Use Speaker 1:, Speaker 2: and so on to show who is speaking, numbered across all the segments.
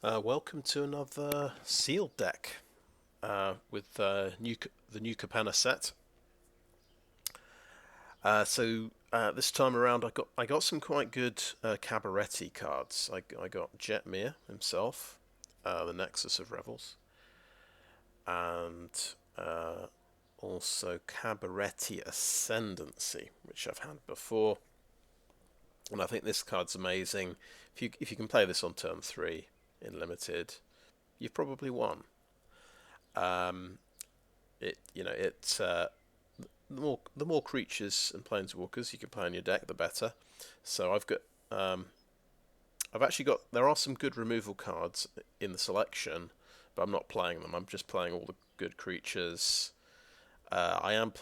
Speaker 1: Welcome to another sealed deck with the new Capenna set. This time around, I got some quite good Cabaretti cards. I got Jetmir himself, the Nexus of Revels, and also Cabaretti Ascendancy, which I've had before, and I think this card's amazing. If you can play this on turn 3 in limited, you've probably won. Um, the more creatures and planeswalkers you can play on your deck, the better. So um, I've actually got there are some good removal cards in the selection, but I'm not playing them. I'm just playing all the good creatures. I've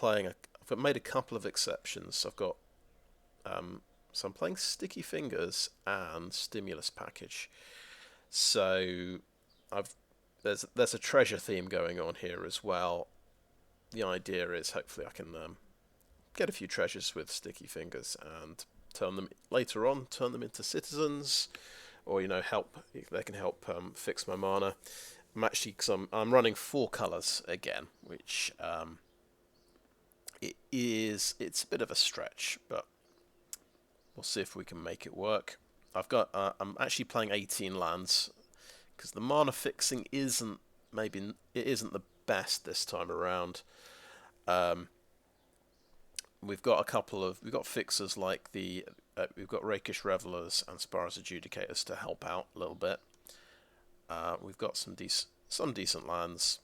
Speaker 1: made a couple of exceptions. So I'm playing Sticky Fingers and Stimulus Package. So I've there's a treasure theme going on here as well. The idea is hopefully I can get a few treasures with Sticky Fingers and turn them into citizens, or help. They can help fix my mana. Because I'm running 4 colors again, which it's a bit of a stretch, but we'll see if we can make it work. I'm actually playing 18 lands because the mana fixing isn't the best this time around. Um, we've got fixers like we've got Rakish Revelers and Spara's Adjudicators to help out a little bit. We've got some decent lands.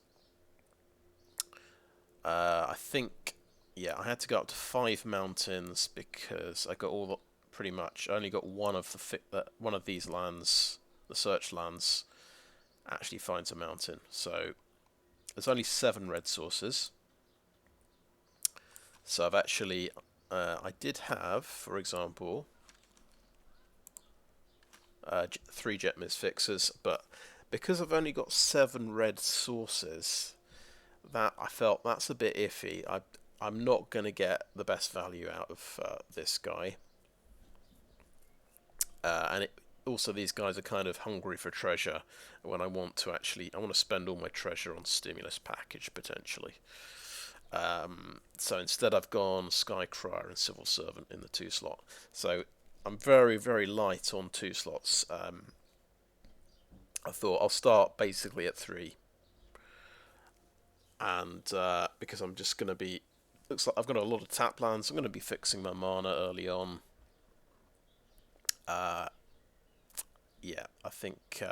Speaker 1: I think, yeah, I had to go up to 5 mountains because I got pretty much. I only got one of these lands, the search lands, actually finds a mountain. So there's only 7 red sources. So I did have, for example, 3 Jetmir's fixers, but because I've only got 7 red sources, that I felt that's a bit iffy. I'm not going to get the best value out of this guy, also these guys are kind of hungry for treasure when I want to spend all my treasure on Stimulus Package potentially. So instead I've gone Skycryer and Civil Servant in the 2 slot. So I'm very, very light on 2 slots. I thought I'll start basically at 3. And because I'm just going to be... Looks like I've got a lot of tap lands. I'm going to be fixing my mana early on. Yeah, I think...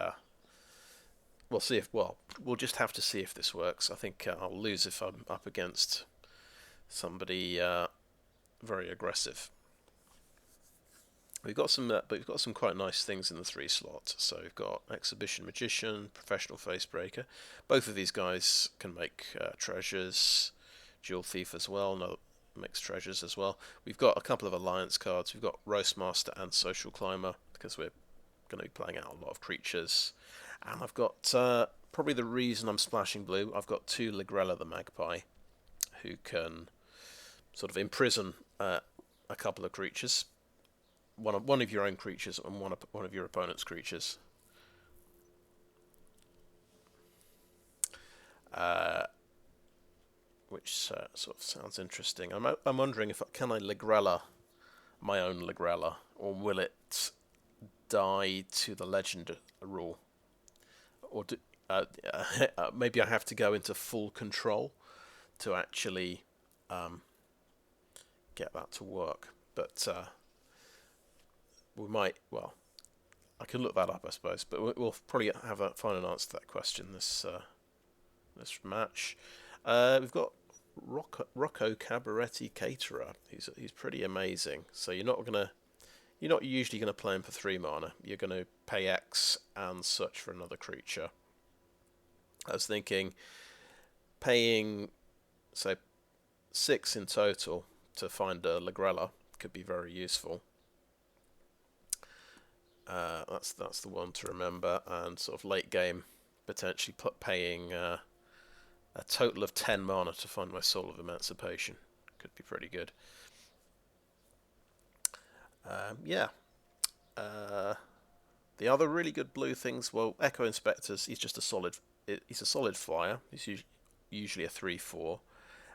Speaker 1: we'll see if... Well, we'll just have to see if this works. I think I'll lose if I'm up against somebody very aggressive. But we've got some quite nice things in the 3 slot. So we've got Exhibition Magician, Professional Facebreaker. Both of these guys can make treasures. Jewel Thief as well, no, makes treasures as well. We've got a couple of alliance cards. We've got Roastmaster and Social Climber because we're going to be playing out a lot of creatures. And I've got probably the reason I'm splashing blue. I've got 2 Ligrella the Magpie who can sort of imprison a couple of creatures. One of your own creatures and one of your opponent's creatures. Which sort of sounds interesting. I'm wondering if can I Ligrella my own Ligrella, or will it die to the Legend rule, or maybe I have to go into full control to actually get that to work. But we might. Well, I can look that up, I suppose. But we'll probably find an answer to that question this match. We've got Rocco Cabaretti Caterer. He's pretty amazing. So you're not usually gonna play him for 3 mana. You're gonna pay X and search for another creature. I was thinking paying, say, 6 in total to find a Ligrella could be very useful. That's the one to remember. And sort of late game, potentially paying a total of 10 mana to find my Soul of Emancipation could be pretty good. Yeah. The other really good blue things, well, Echo Inspectors, he's just a solid. He's a solid flyer. He's usually a 3/4,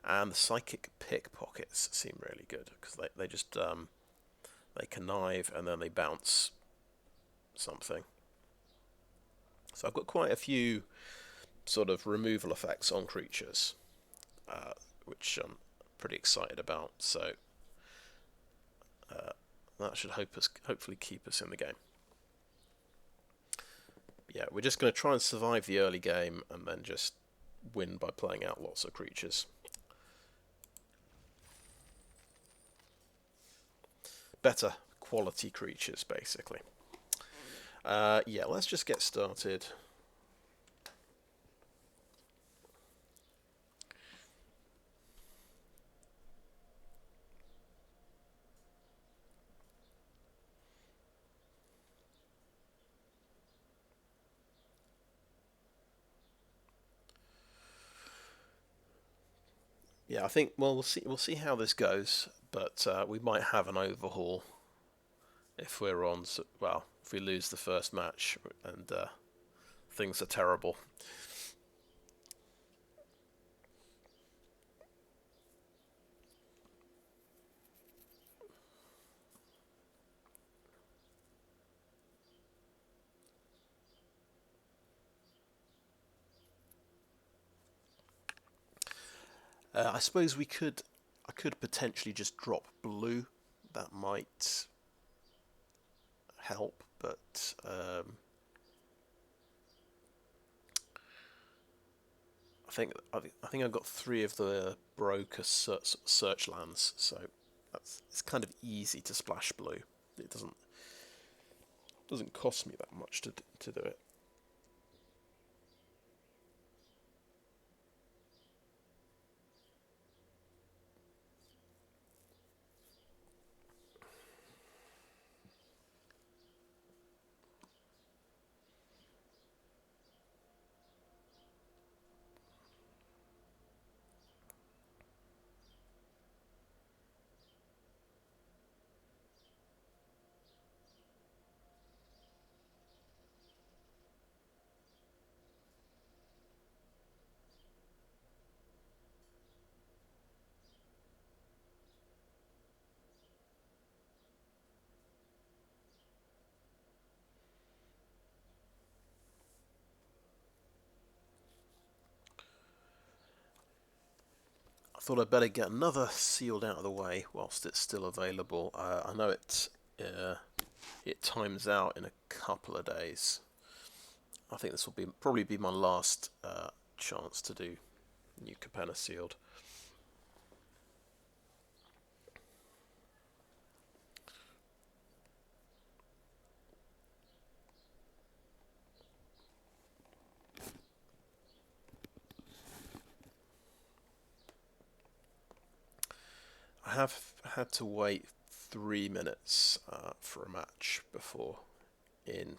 Speaker 1: and the Psychic Pickpockets seem really good because they just they connive and then they bounce something. So I've got quite a few sort of removal effects on creatures, which I'm pretty excited about. So that should hopefully keep us in the game. Yeah, we're just going to try and survive the early game and then just win by playing out lots of creatures. Better quality creatures, basically. Yeah, let's just get started. Yeah, I think we'll see how this goes, but we might have an overhaul if we're on. Well, if we lose the first match and things are terrible. I suppose we could. I could potentially just drop blue. That might help, but I think I've got 3 of the broker search lands, so it's kind of easy to splash blue. It doesn't cost me that much to do it. I thought I'd better get another sealed out of the way whilst it's still available. I know it times out in a couple of days. I think this will probably be my last chance to do new Capenna sealed. I have had to wait 3 minutes for a match before in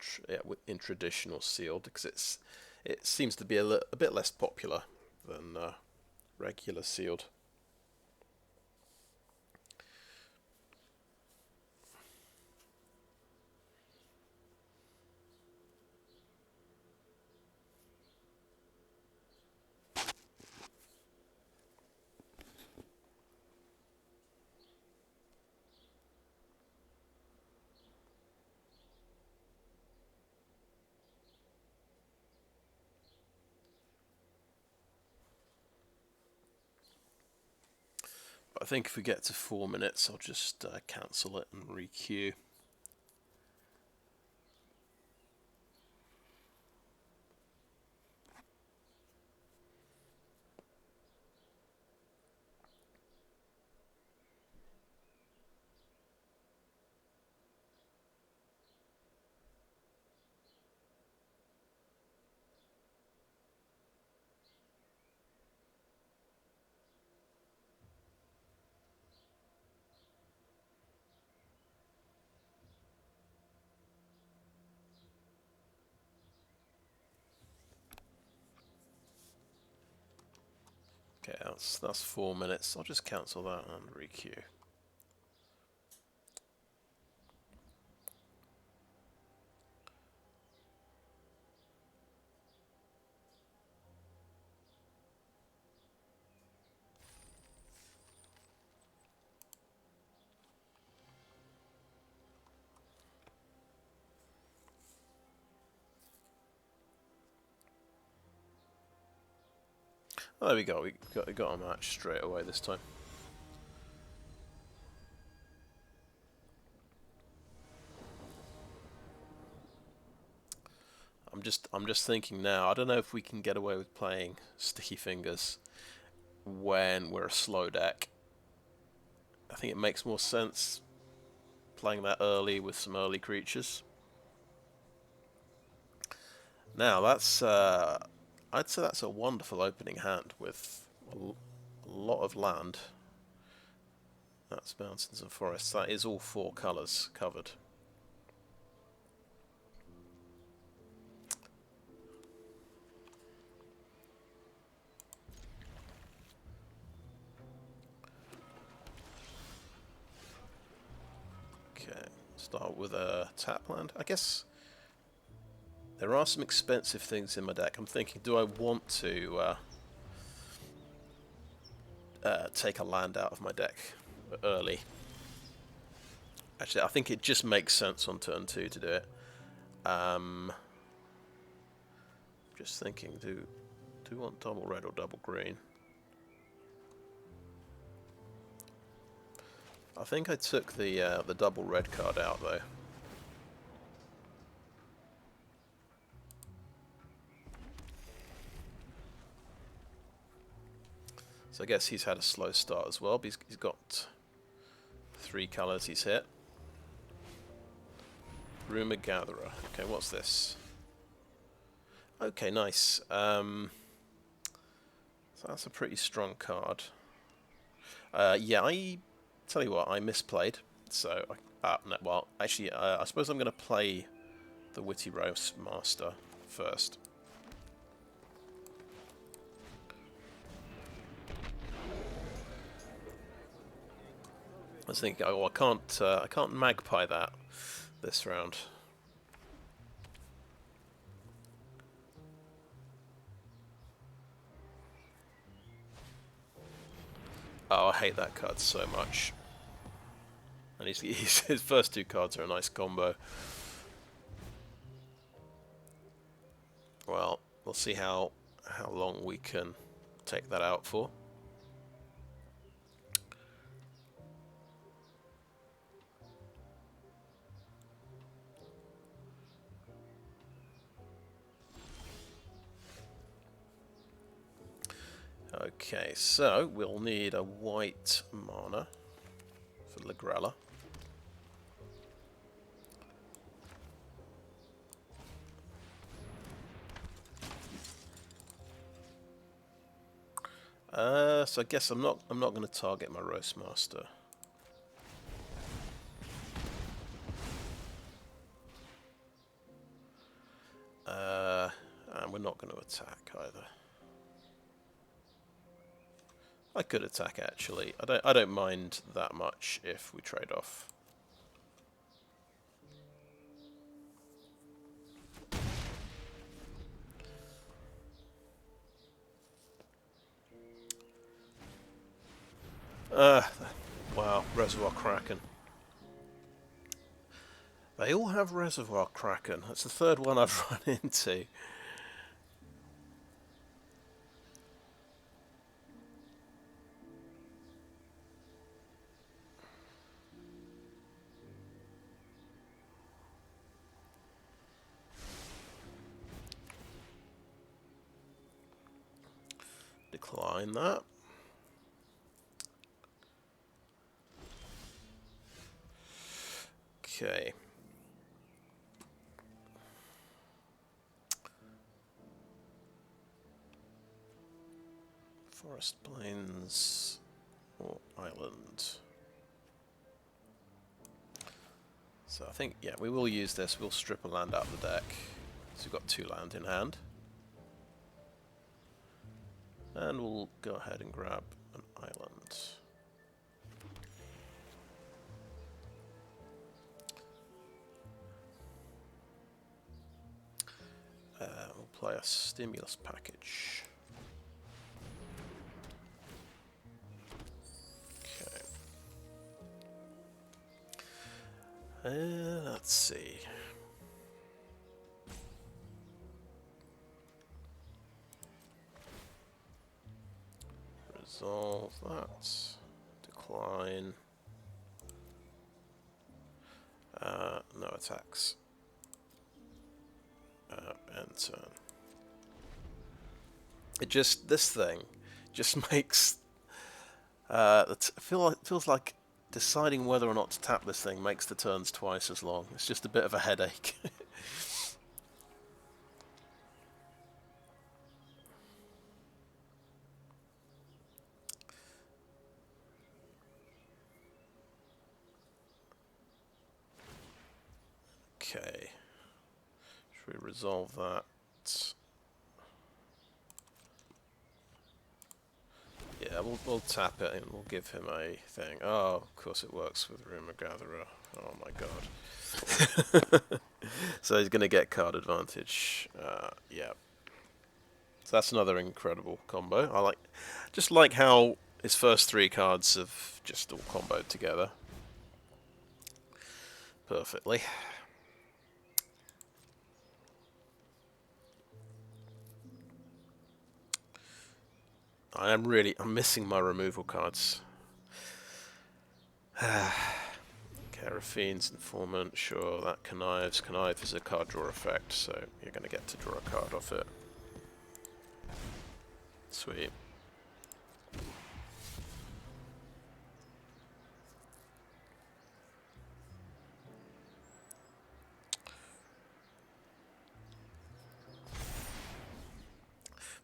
Speaker 1: traditional sealed because it seems to be a bit less popular than regular sealed. But I think if we get to 4 minutes, I'll just cancel it and re-queue. Okay, that's 4 minutes. I'll just cancel that and re-queue. Oh, there we go. We got a match straight away this time. I'm just thinking now. I don't know if we can get away with playing Sticky Fingers when we're a slow deck. I think it makes more sense playing that early with some early creatures. Now that's I'd say that's a wonderful opening hand with a lot of land. That's mountains and forests. That is all 4 colours covered. Okay, start with a tap land. I guess there are some expensive things in my deck. I'm thinking, do I want to take a land out of my deck early? Actually, I think it just makes sense on turn 2 to do it. Just thinking, do we want double red or double green? I think I took the double red card out though. So I guess he's had a slow start as well, but he's got 3 colours he's hit. Rumour Gatherer. Okay, what's this? Okay, nice. So that's a pretty strong card. Yeah, I tell you what, I misplayed. So, no, well, actually, I suppose I'm going to play the Witty Roastmaster first. I was thinking, oh, I can't magpie that this round. Oh, I hate that card so much. And his first 2 cards are a nice combo. Well, we'll see how long we can take that out for. Okay, so we'll need a white mana for Lagrella. So I guess I'm not going to target my Roastmaster. And we're not going to attack either. I could attack actually. I don't mind that much if we trade off. Wow, Reservoir Kraken. They all have Reservoir Kraken. That's the 3rd one I've run into. Decline that. Okay. Forest Plains or Island. So I think, yeah, we will use this. We'll strip a land out of the deck. So we've got 2 land in hand. And we'll go ahead and grab an island. We'll play a stimulus package. Okay. Let's see. Decline. No attacks. End turn. This thing just makes feels like deciding whether or not to tap this thing makes the turns twice as long. It's just a bit of a headache. Okay. Should we resolve that? Yeah, we'll tap it and we'll give him a thing. Oh, of course it works with Rumour Gatherer. Oh my god. So he's going to get card advantage. Yeah. So that's another incredible combo. Just like how his first 3 cards have just all comboed together perfectly. I'm missing my removal cards. Caraffine's Informant, sure, that connives. Connive is a card draw effect, so you're going to get to draw a card off it. Sweet.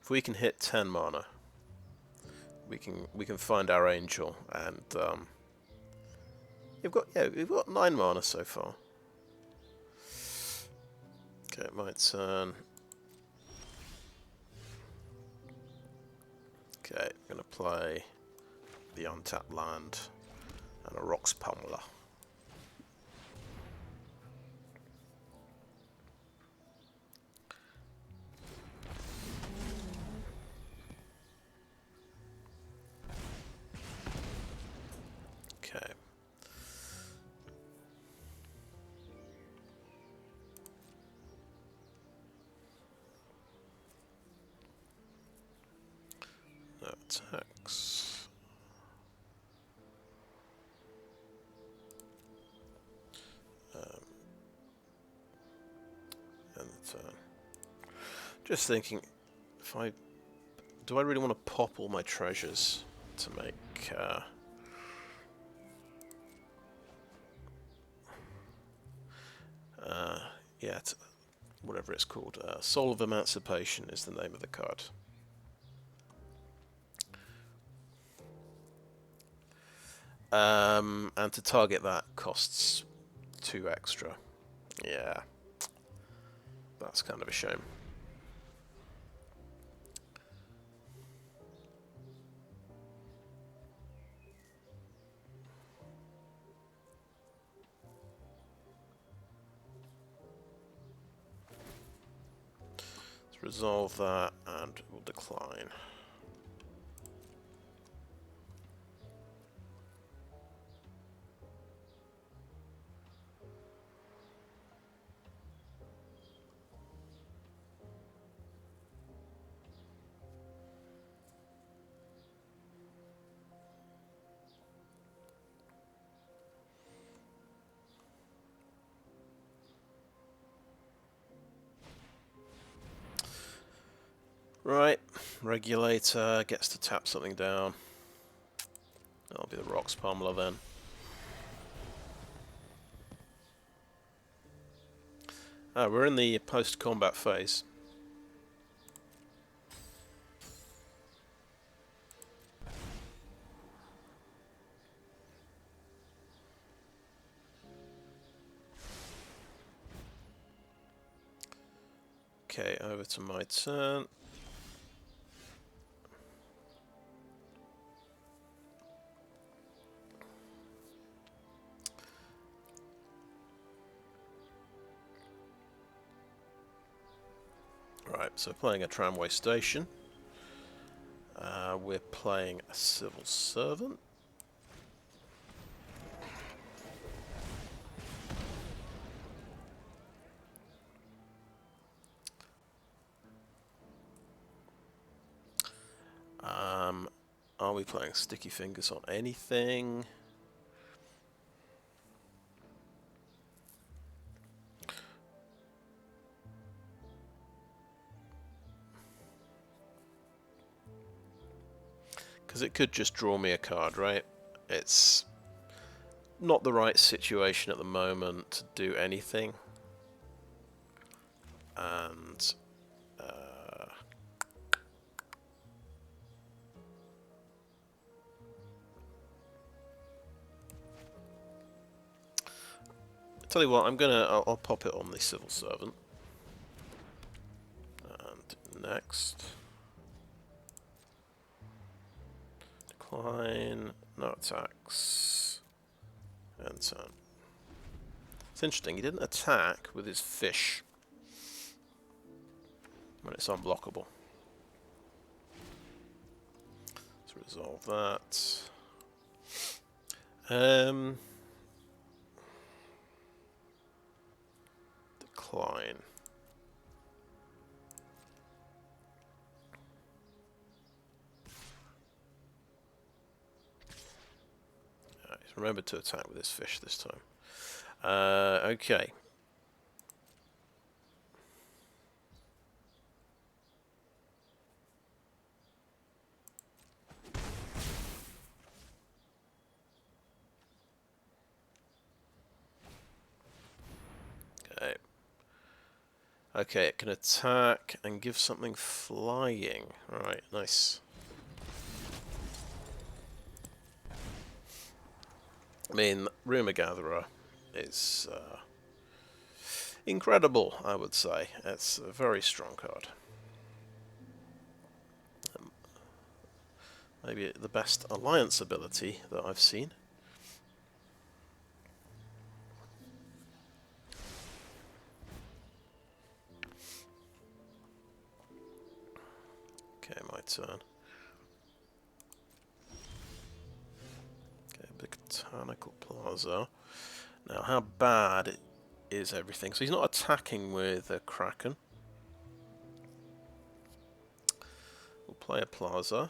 Speaker 1: If we can hit 10 mana, we can find our angel, and we've got 9 mana so far. Okay, my turn. Okay, I'm gonna play the untapped land and a Rhox Pummeler. Okay. No attacks. And the turn. Just thinking, do I really want to pop all my treasures to make yeah, whatever it's called. Soul of Emancipation is the name of the card. And to target that costs 2 extra. Yeah. That's kind of a shame. Let's resolve that and we'll decline. Right, Regulator gets to tap something down. That'll be the Rhox Pummeler then. We're in the post-combat phase. Okay, over to my turn. Right, so playing a Tramway Station. We're playing a Civil Servant. Are we playing sticky fingers on anything? Because it could just draw me a card, right? It's not the right situation at the moment to do anything. And tell you what, I'll pop it on the Civil Servant. And next. Decline, no attacks, and turn. It's interesting, he didn't attack with his fish when it's unblockable. Let's resolve that. Decline. Remember to attack with his fish this time. Okay. Okay. Okay, it can attack and give something flying. Alright, nice. I mean, Rumour Gatherer is incredible, I would say. It's a very strong card. Maybe the best alliance ability that I've seen. Okay, my turn. Botanical Plaza. Now, how bad is everything? So he's not attacking with a Kraken. We'll play a Plaza.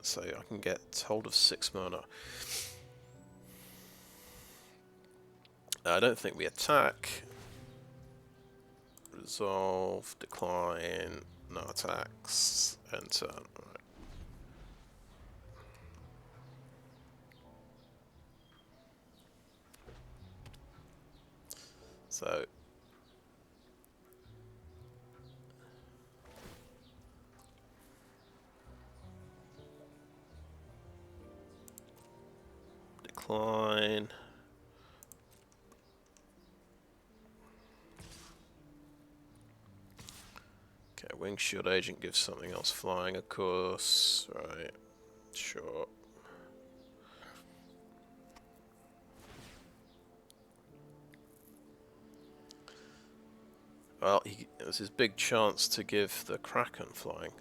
Speaker 1: So I can get hold of 6 mana. I don't think we attack. Resolve, decline, no attacks, and turn. Right. So decline. Okay, Wing Shield Agent gives something else flying, of course. Right, sure. Well, it was his big chance to give the Kraken flying.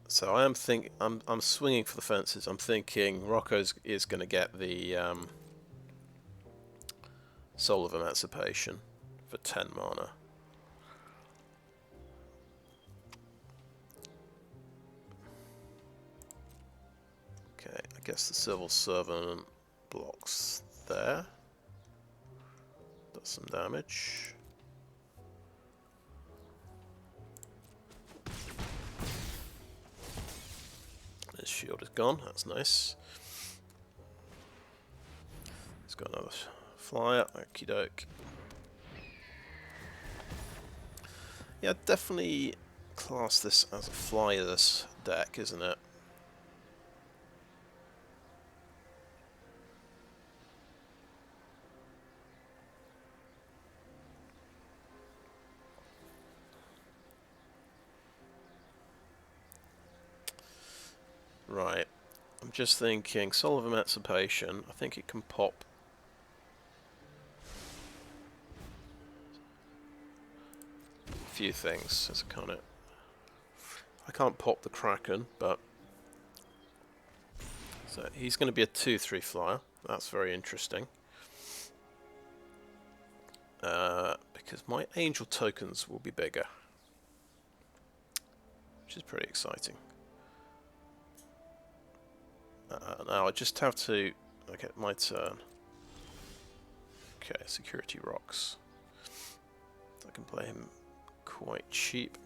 Speaker 1: So I am I'm swinging for the fences. I'm thinking Rocco is going to get the Soul of Emancipation for 10 mana. Okay, I guess the Civil Servant blocks there. Does some damage. His shield is gone, that's nice. He's got another flyer, okie doke. Yeah, definitely class this as a flyerless deck, isn't it? Right, I'm just thinking, Soul of Emancipation, I think it can pop a few things as a kind of... can't pop the Kraken, but... So he's going to be a 2/3 flyer. That's very interesting. Because my angel tokens will be bigger. Which is pretty exciting. Now I just have to... Okay, my turn. Okay, Security Rhox. I can play him quite cheap.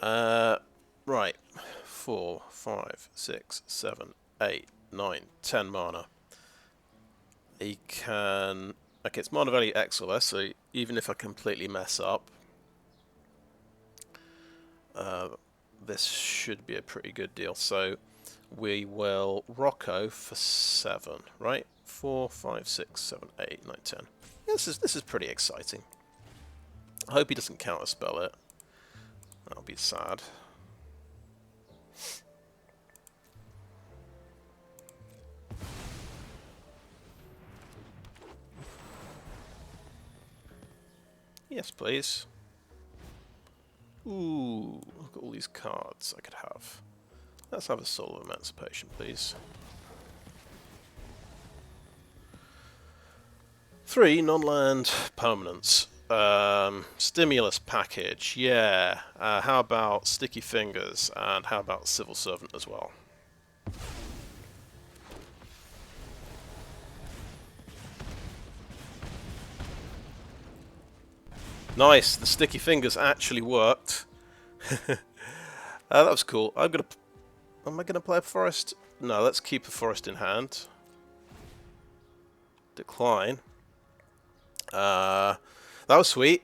Speaker 1: Right. 4, 5, 6, 7, 8, 9, 10 mana. He can... Okay, it's mana value XLS, so even if I completely mess up, this should be a pretty good deal. So we will Rocco for 7, right? 4, 5, 6, 7, 8, 9, 10. Yeah, this is pretty exciting. I hope he doesn't counterspell it. That'll be sad. Yes, please. Ooh, look at all these cards I could have. Let's have a Soul of Emancipation, please. 3 non-land permanents. Stimulus package, yeah. How about Sticky Fingers, and how about Civil Servant as well? Nice, the Sticky Fingers actually worked. That was cool. Am I gonna play a forest? No, let's keep a forest in hand. Decline. That was sweet.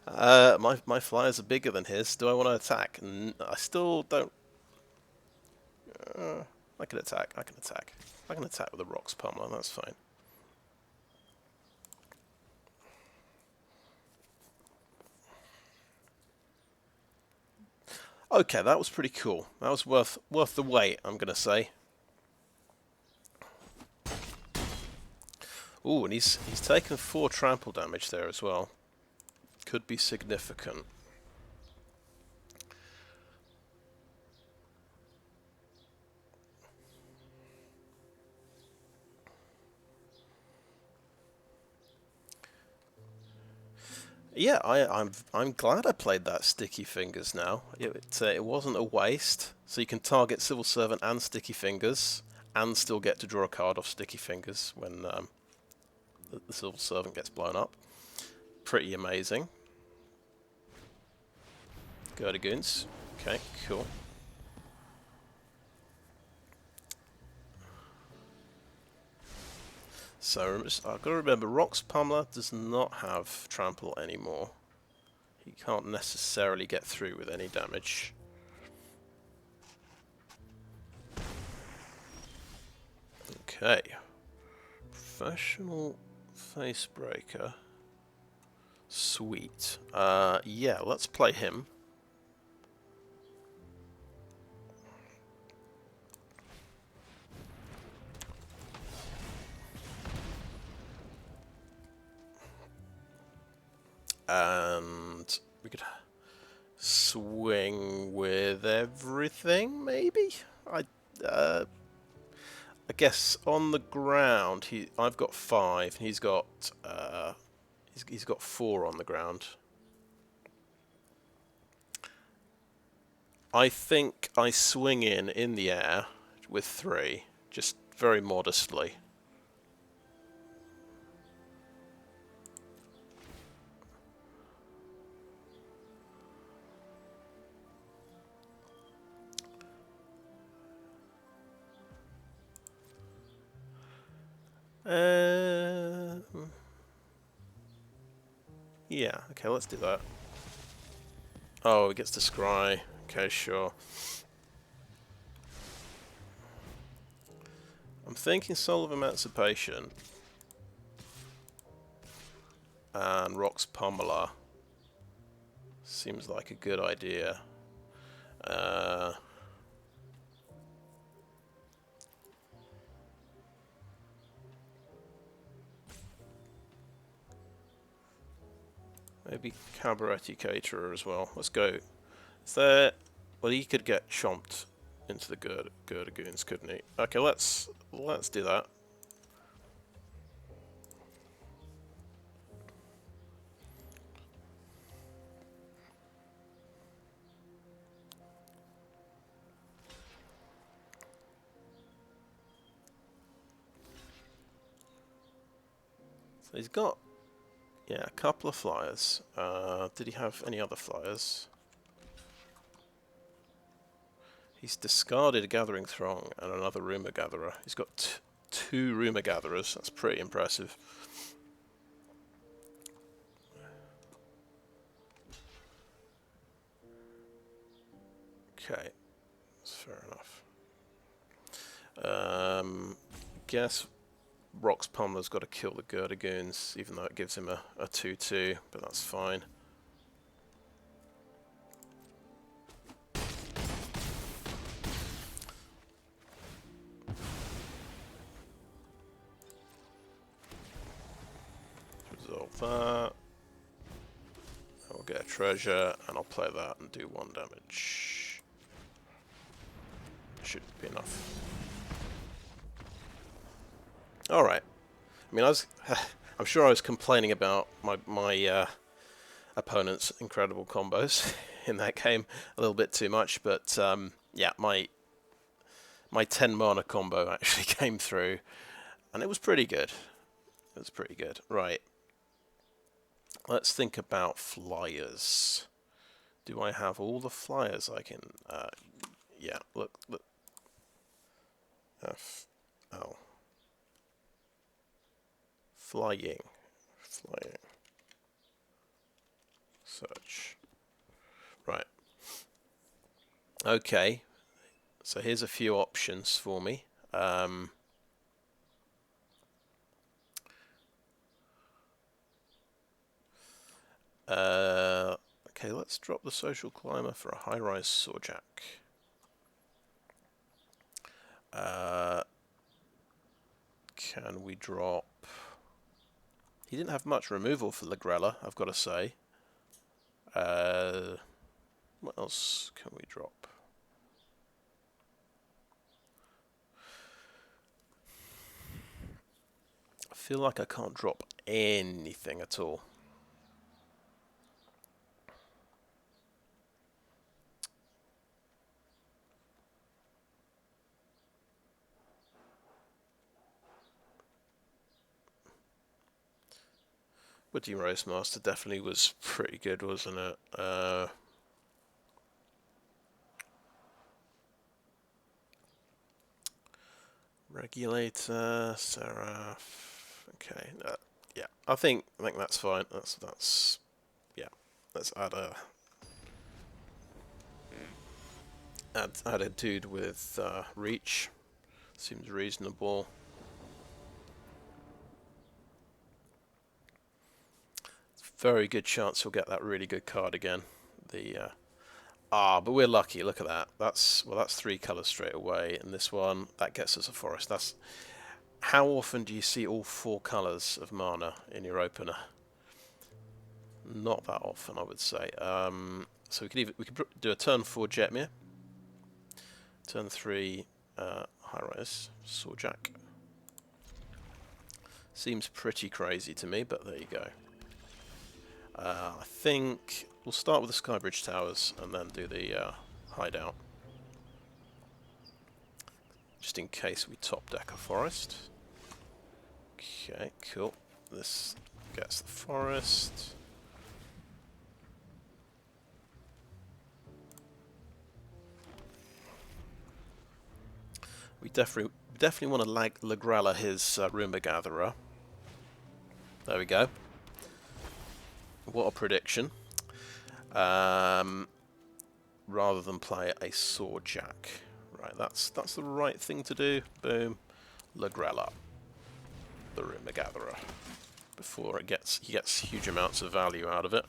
Speaker 1: My flyers are bigger than his. Do I want to attack? I still don't. I can attack. I can attack. I can attack with a Rhox Pummeler. That's fine. Okay, that was pretty cool. That was worth the wait, I'm gonna say. Ooh, and he's taken 4 trample damage there as well. Could be significant. Yeah, I'm glad I played that Sticky Fingers now. It wasn't a waste. So you can target Civil Servant and Sticky Fingers, and still get to draw a card off Sticky Fingers when the Civil Servant gets blown up. Pretty amazing. Go to Goons. Okay, cool. So I've got to remember, Rhox Pummeler does not have trample anymore. He can't necessarily get through with any damage. Okay. Professional Facebreaker. Sweet. Yeah, let's play him. And we could swing with everything, maybe? I guess on the ground, I've got 5. He's got 4 on the ground. I think I swing in the air with 3, just very modestly. Yeah, okay, let's do that. Oh, he gets to scry. Okay, sure. I'm thinking Soul of Emancipation and Rhox Pummeler seems like a good idea. maybe Cabaret Caterer as well. Let's go. Is there... Well, he could get chomped into the Goons, couldn't he? Okay, let's do that. So he's got, yeah, a couple of flyers. Did he have any other flyers? He's discarded a Gathering Throng and another Rumour Gatherer. He's got two Rumour Gatherers. That's pretty impressive. Okay, that's fair enough. Guess Rhox Pummeler's got to kill the Goons, even though it gives him a 2-2, but that's fine. Resolve that. I'll get a treasure, and I'll play that and do 1 damage. Should be enough. Alright. I mean, I'm sure I was complaining about my opponent's incredible combos in that game a little bit too much, but yeah, my 10 mana combo actually came through, and it was pretty good. It was pretty good. Right. Let's think about flyers. Do I have all the flyers I can... yeah, look. F-L. Flying. Search. Right. Okay. So here's a few options for me. Okay, let's drop the Social Climber for a High-Rise Sawjack. Can we drop... He didn't have much removal for Lagrella, I've got to say. What else can we drop? I feel like I can't drop anything at all. Witty Roastmaster definitely was pretty good, wasn't it? Regulator, Seraph. Okay, yeah, I think that's fine. That's yeah. Let's add a dude with reach. Seems reasonable. Very good chance we'll get that really good card again. But we're lucky. Look at that. That's 3 colours straight away, and this one that gets us a forest. That's how often do you see all 4 colours of mana in your opener? Not that often, I would say. So we could do a turn 4 Jetmir, turn 3 High-Rise Sawjack. Seems pretty crazy to me, but there you go. I think we'll start with the Skybridge Towers and then do the hideout. Just in case we top deck a forest. Okay, cool. This gets the forest. We definitely want to Lagrella his Rumour Gatherer. There we go. What a prediction. Rather than play a Sawjack. Right, that's the right thing to do. Boom. Lagrella, the Rumour Gatherer. Before he gets huge amounts of value out of it.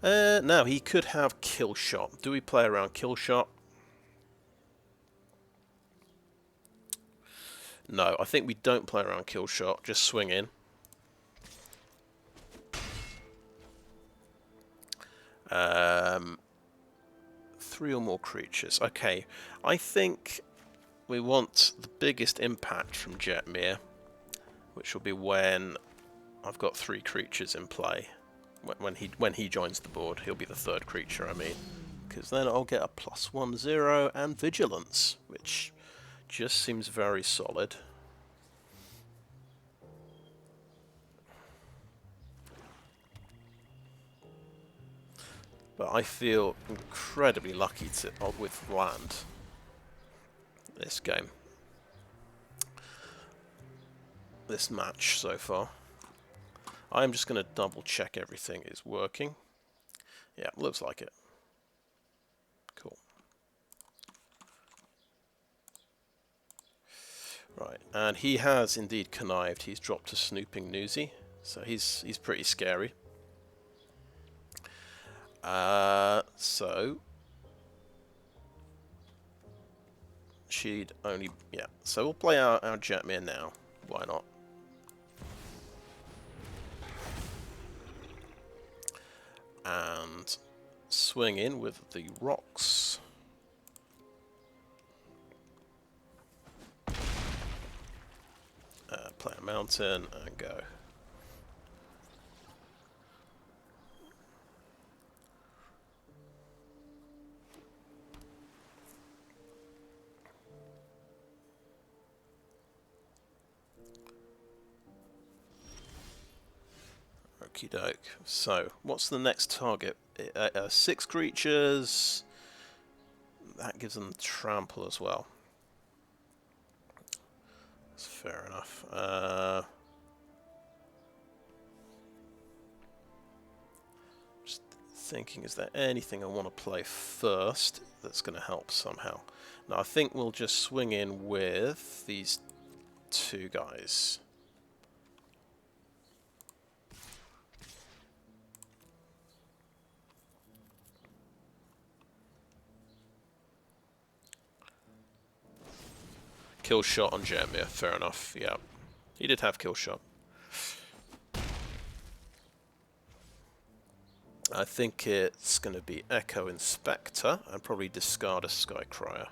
Speaker 1: Now, he could have Kill Shot. Do we play around Kill Shot? No, I think we don't play around kill shot, just swing in. Three or more creatures. Okay, I think we want the biggest impact from Jetmir, which will be when I've got 3 creatures in play. When he joins the board, he'll be the 3rd creature, I mean. Because then I'll get a +1/0 and Vigilance, which just seems very solid. But I feel incredibly lucky with land this game. This match so far. I'm just going to double check everything is working. Yeah, looks like it. Cool. Right, and he has indeed connived. He's dropped a snooping newsie, so he's pretty scary. So she'd only, yeah. So we'll play our Jetmir now. Why not? And swing in with the Rhox. Play a mountain and go. Okie doke. So, what's the next target? 6 creatures. That gives them trample as well. That's fair enough. Just thinking, is there anything I want to play first that's going to help somehow? Now, I think we'll just swing in with these 2 guys. Kill shot on Jetmir, fair enough, yeah. He did have kill shot. I think it's going to be Echo Inspector and probably discard a Skycryer.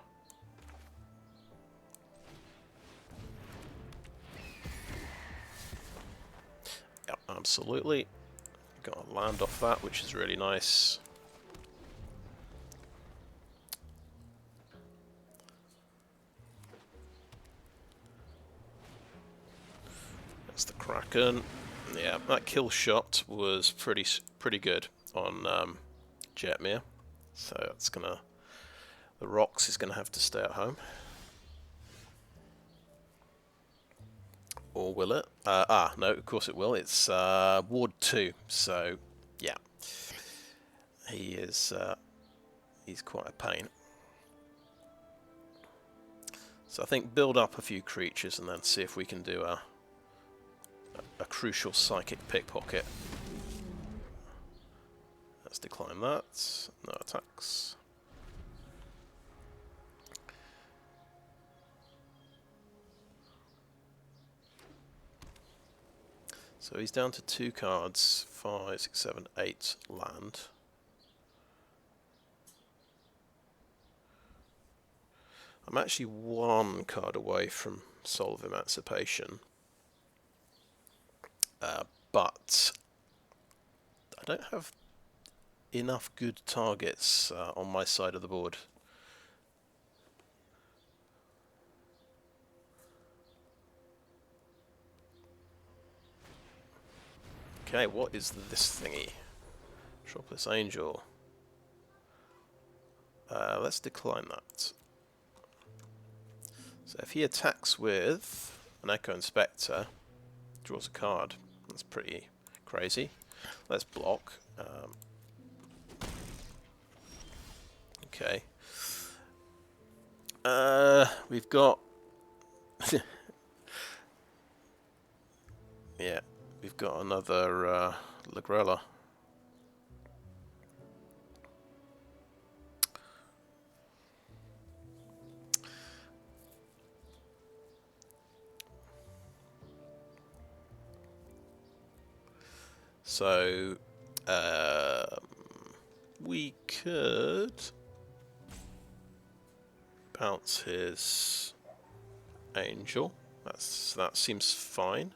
Speaker 1: Yep, absolutely. Got a land off that, which is really nice. That's the Kraken. Yeah, that kill shot was pretty good on Jetmir. So it's gonna, the Rhox is gonna have to stay at home. Or will it? No, of course it will. It's Ward 2, so yeah. He's quite a pain. So I think build up a few creatures and then see if we can do a crucial Psychic Pickpocket. Let's decline that. No attacks. So he's down to 2 cards, 5, 6, 7, 8 land. I'm actually 1 card away from Soul of Emancipation. But I don't have enough good targets on my side of the board. Okay, what is this thingy? Tropless Angel. Let's decline that. So if he attacks with an Echo Inspector, draws a card. That's pretty crazy. Let's block. Okay. We've got... yeah, we've got another Lagrella. So we could bounce his angel. That seems fine.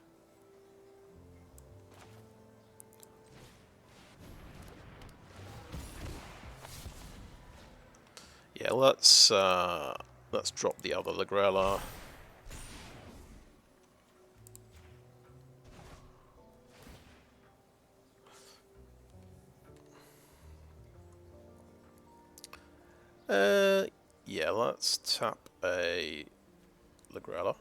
Speaker 1: Yeah, let's drop the other Lagrella. Yeah, let's tap a Lagrella.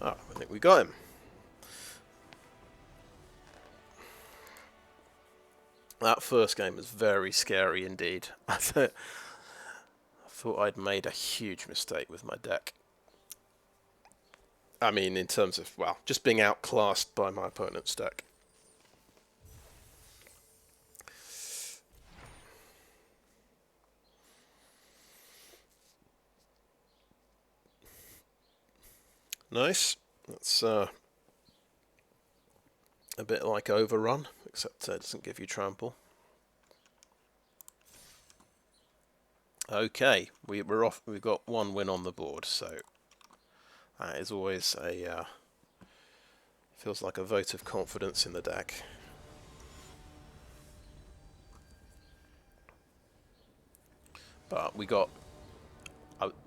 Speaker 1: Ah, I think we got him. That first game was very scary indeed. I thought I'd made a huge mistake with my deck. I mean, in terms of, well, just being outclassed by my opponent's deck. Nice. That's a bit like Overrun, except it doesn't give you trample. Okay, we're off. We've got one win on the board, so that is always a feels like a vote of confidence in the deck. But we got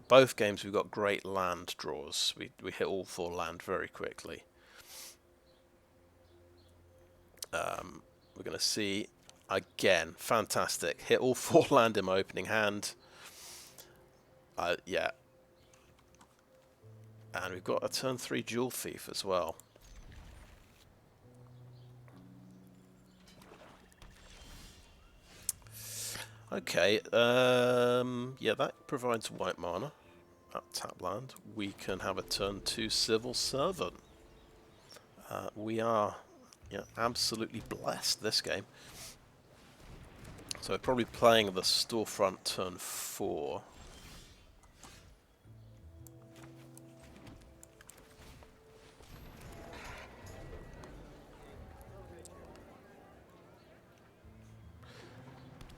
Speaker 1: both games. We got great land draws. We hit all 4 land very quickly. We're going to see again. Fantastic. Hit all 4 land in my opening hand. Yeah. And we've got a turn 3 Jewel Thief as well. Okay, yeah, that provides white mana at tap land. We can have a turn 2 Civil Servant. We are absolutely blessed this game. So we're probably playing the Storefront turn 4.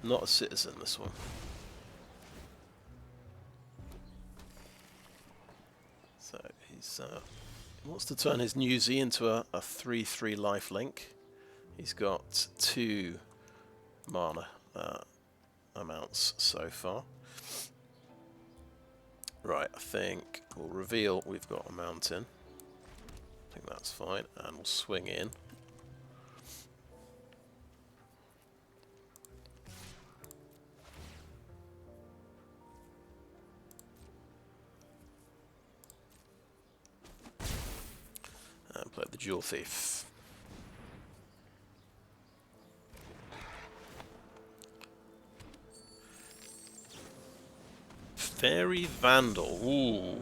Speaker 1: Not a citizen, this one. So he's he wants to turn his Newsy into a 3/3 lifelink. He's got 2 mana amounts so far. Right, I think we'll reveal we've got a mountain. I think that's fine, and we'll swing in. And play the Jewel Thief. Fairy Vandal. Ooh.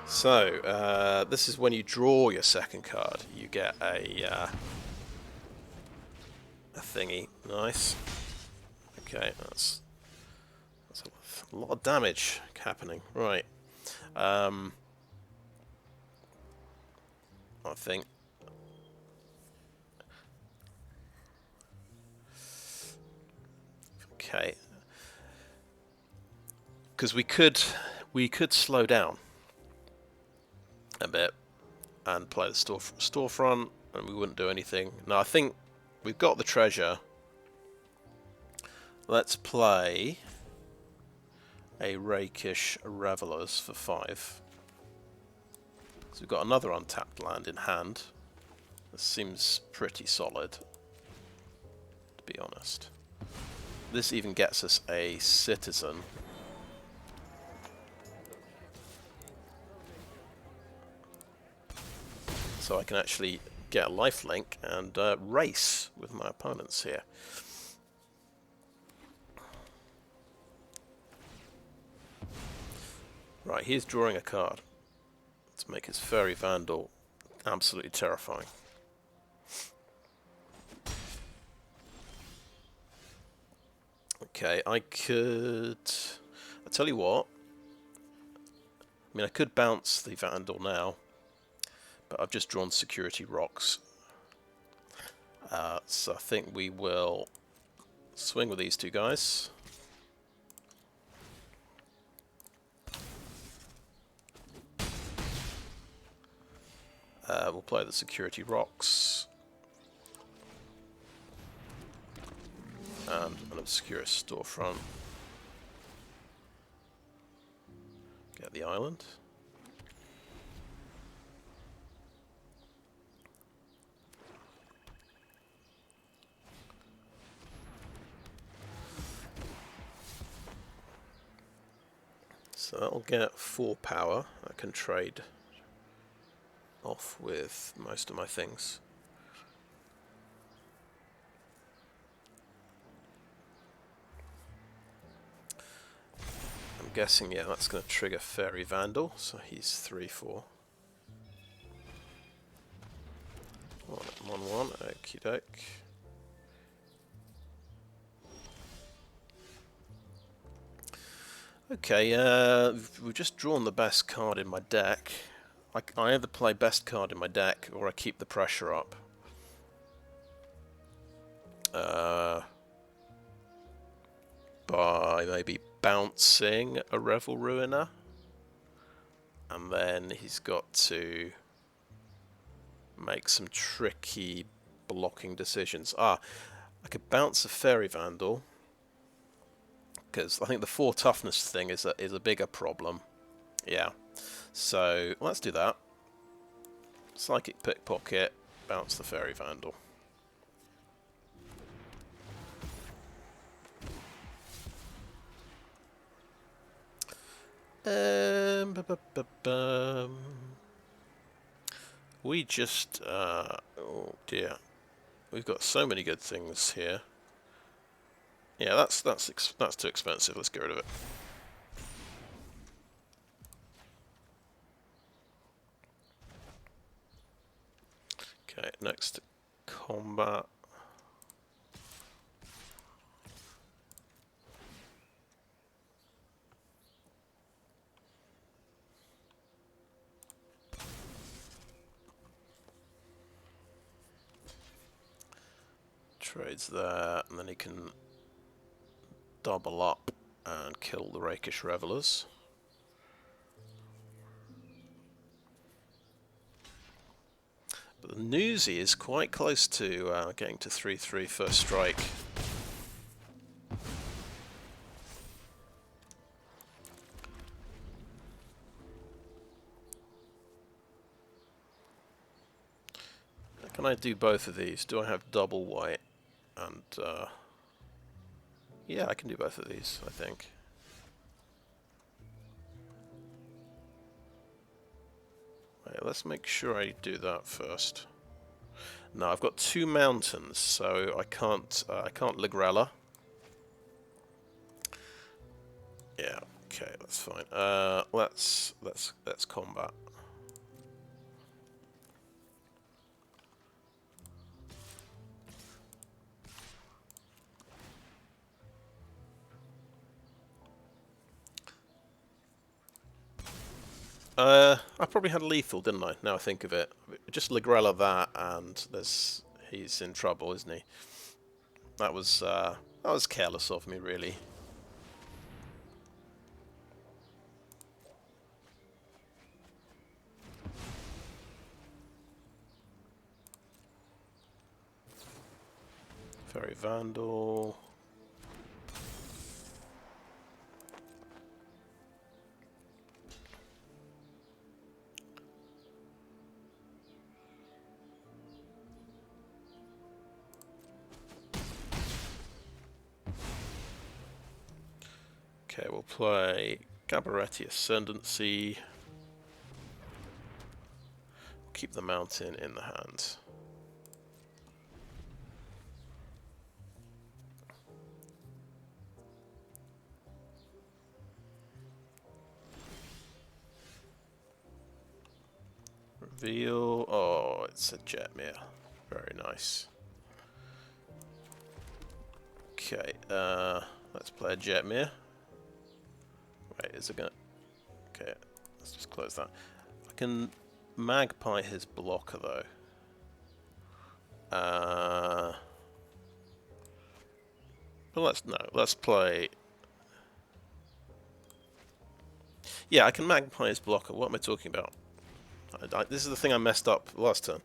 Speaker 1: So, this is when you draw your second card. You get a thingy. Nice. Okay, that's a lot of damage happening. Right. I think. Okay. Because we could slow down a bit and play the storefront, and we wouldn't do anything. No, I think we've got the treasure. Let's play a Rakish Revelers for 5. So we've got another untapped land in hand. This seems pretty solid, to be honest. This even gets us a citizen. So I can actually get a lifelink and race with my opponents here. Right, he's drawing a card to make his Fairy Vandal absolutely terrifying. Okay, I could I tell you what. I mean, I could bounce the Vandal now, but I've just drawn Security Rhox. So I think we will swing with these two guys. We'll play the Security Rhox. And an obscure storefront. Get the island. So that'll get 4 power. I can trade off with most of my things. I'm guessing, yeah, that's going to trigger Fairy Vandal, so he's 3/4. 1/1, okie doke. Okay, we've just drawn the best card in my deck. I either play best card in my deck or I keep the pressure up. By maybe bouncing a Revel Ruiner. And then he's got to make some tricky blocking decisions. I could bounce a Fairy Vandal, because I think the 4 toughness thing is a bigger problem. Yeah. So let's do that. Psychic Pickpocket, bounce the Fairy Vandal. We just oh dear, we've got so many good things here. Yeah, that's too expensive. Let's get rid of it. Okay, next combat. Trades there, and then he can double up and kill the Rakish Revelers. But the Newsy is quite close to getting to 3/3 first strike. Can I do both of these? Do I have double white? And yeah, I can do both of these, I think. Wait, let's make sure I do that first. No, I've got 2 mountains, so I can't Ligrella. Yeah, okay, that's fine. Let's combat. I probably had lethal, didn't I? Now I think of it. Just Ligrella that, and he's in trouble, isn't he? That was careless of me, really. Fairy Vandal. Okay, we'll play Gabaretti Ascendancy. Keep the mountain in the hand. Reveal. Oh, it's a Jetmir. Very nice. Okay, let's play a Jetmir. Wait, is it gonna... Okay, let's just close that. I can magpie his blocker though. But let's play... Yeah, I can magpie his blocker. What am I talking about? This is the thing I messed up last turn.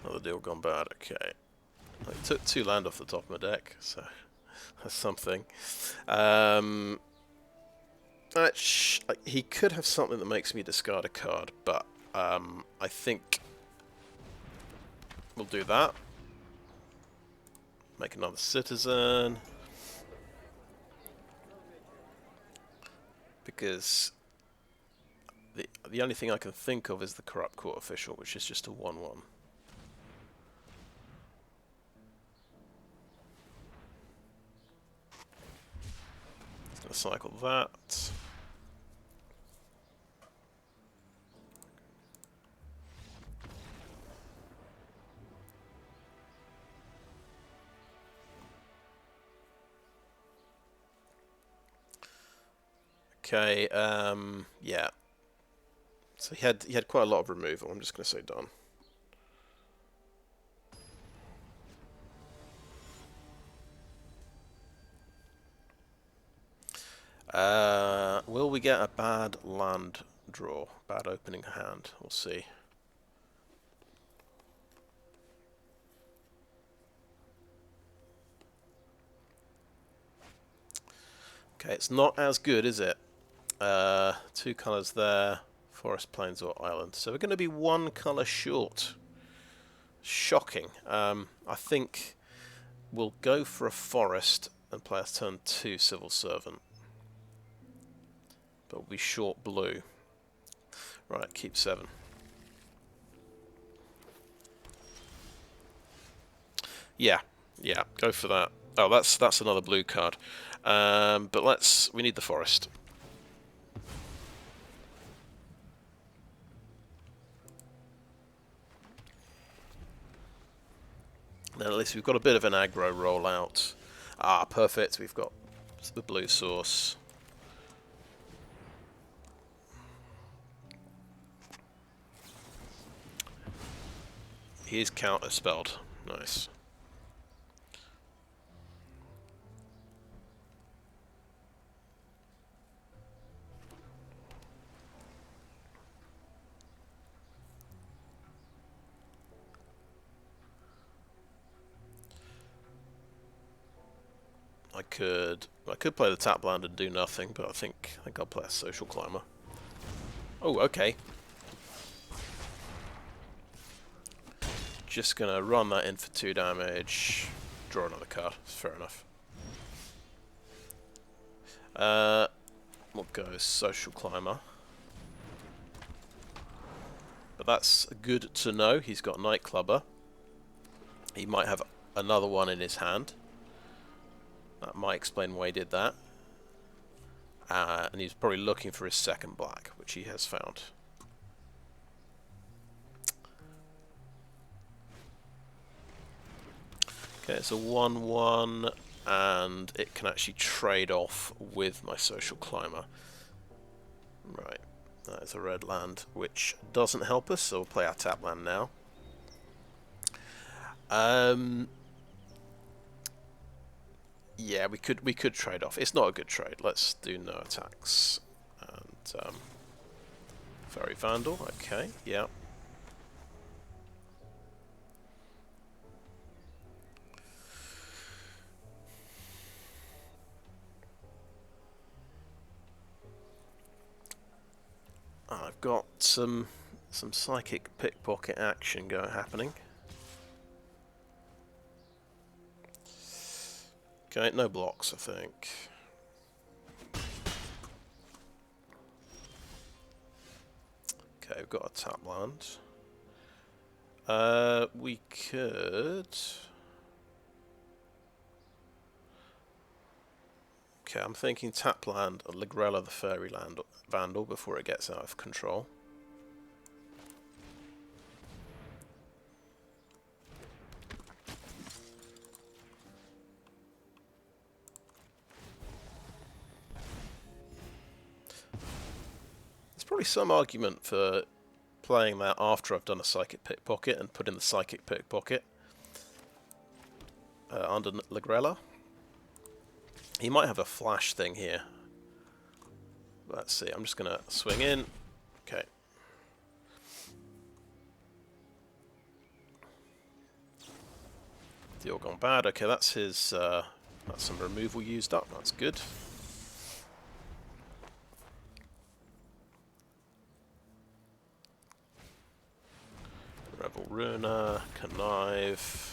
Speaker 1: Another deal gone bad. Okay. I took 2 land off the top of my deck, so that's something. He could have something that makes me discard a card, but I think we'll do that. Make another citizen. Because the only thing I can think of is the Corrupt Court Official, which is just a 1/1. Gonna cycle that. Okay, yeah. So he had quite a lot of removal. I'm just gonna say done. Will we get a bad land draw? Bad opening hand? We'll see. Okay, it's not as good, is it? 2 colours there. Forest, Plains or Island. So we're going to be 1 colour short. Shocking. I think we'll go for a Forest and play a turn 2 Civil Servant. But we'll be short blue. Right, keep 7. Yeah, go for that. Oh, that's another blue card. But we need the Forest. Then at least we've got a bit of an aggro rollout. Ah, perfect. We've got the blue source. He is counter-spelled. Nice. I could play the tap land and do nothing, but I think I'll play a Social Climber. Oh, okay. Just gonna run that in for 2 damage. Draw another card. Fair enough. We'll go Social Climber. But that's good to know. He's got Nightclubber. He might have another one in his hand. That might explain why he did that. And he's probably looking for his second black, which he has found. Okay, it's a 1/1, and it can actually trade off with my Social Climber. Right, that is a red land, which doesn't help us, so we'll play our tap land now. Yeah, we could trade off. It's not a good trade. Let's do no attacks. And Fairy Vandal, okay, yeah. I've got some Psychic Pickpocket action happening. Okay, no blocks, I think. Okay, we've got a tap land. We could... Okay, I'm thinking tap land and Ligrella the Fairy Land Vandal before it gets out of control. There's probably some argument for playing that after I've done a Psychic Pickpocket and put in the Psychic Pickpocket under Ligrella. He might have a flash thing here. Let's see, I'm just going to swing in. Okay. Deal gone bad. Okay, that's his... that's some removal used up. That's good. Rebel Runa, Connive.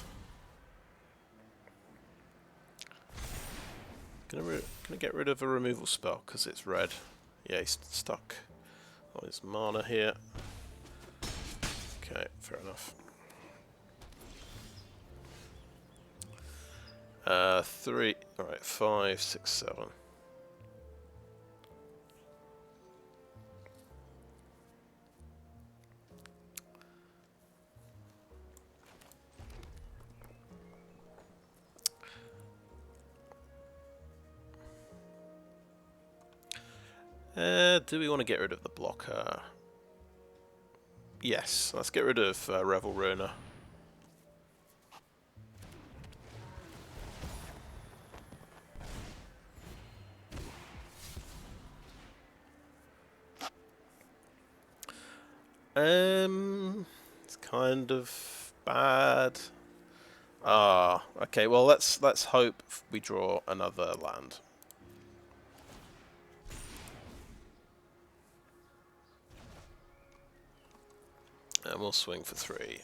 Speaker 1: Gonna get rid of a removal spell because it's red. Yeah, he's stuck on his mana here. Okay, fair enough. 3. Alright, 5, 6, 7. Do we want to get rid of the blocker? Yes, let's get rid of Revel Runa. It's kind of bad. Ah, okay. Well, let's hope we draw another land. And we'll swing for 3.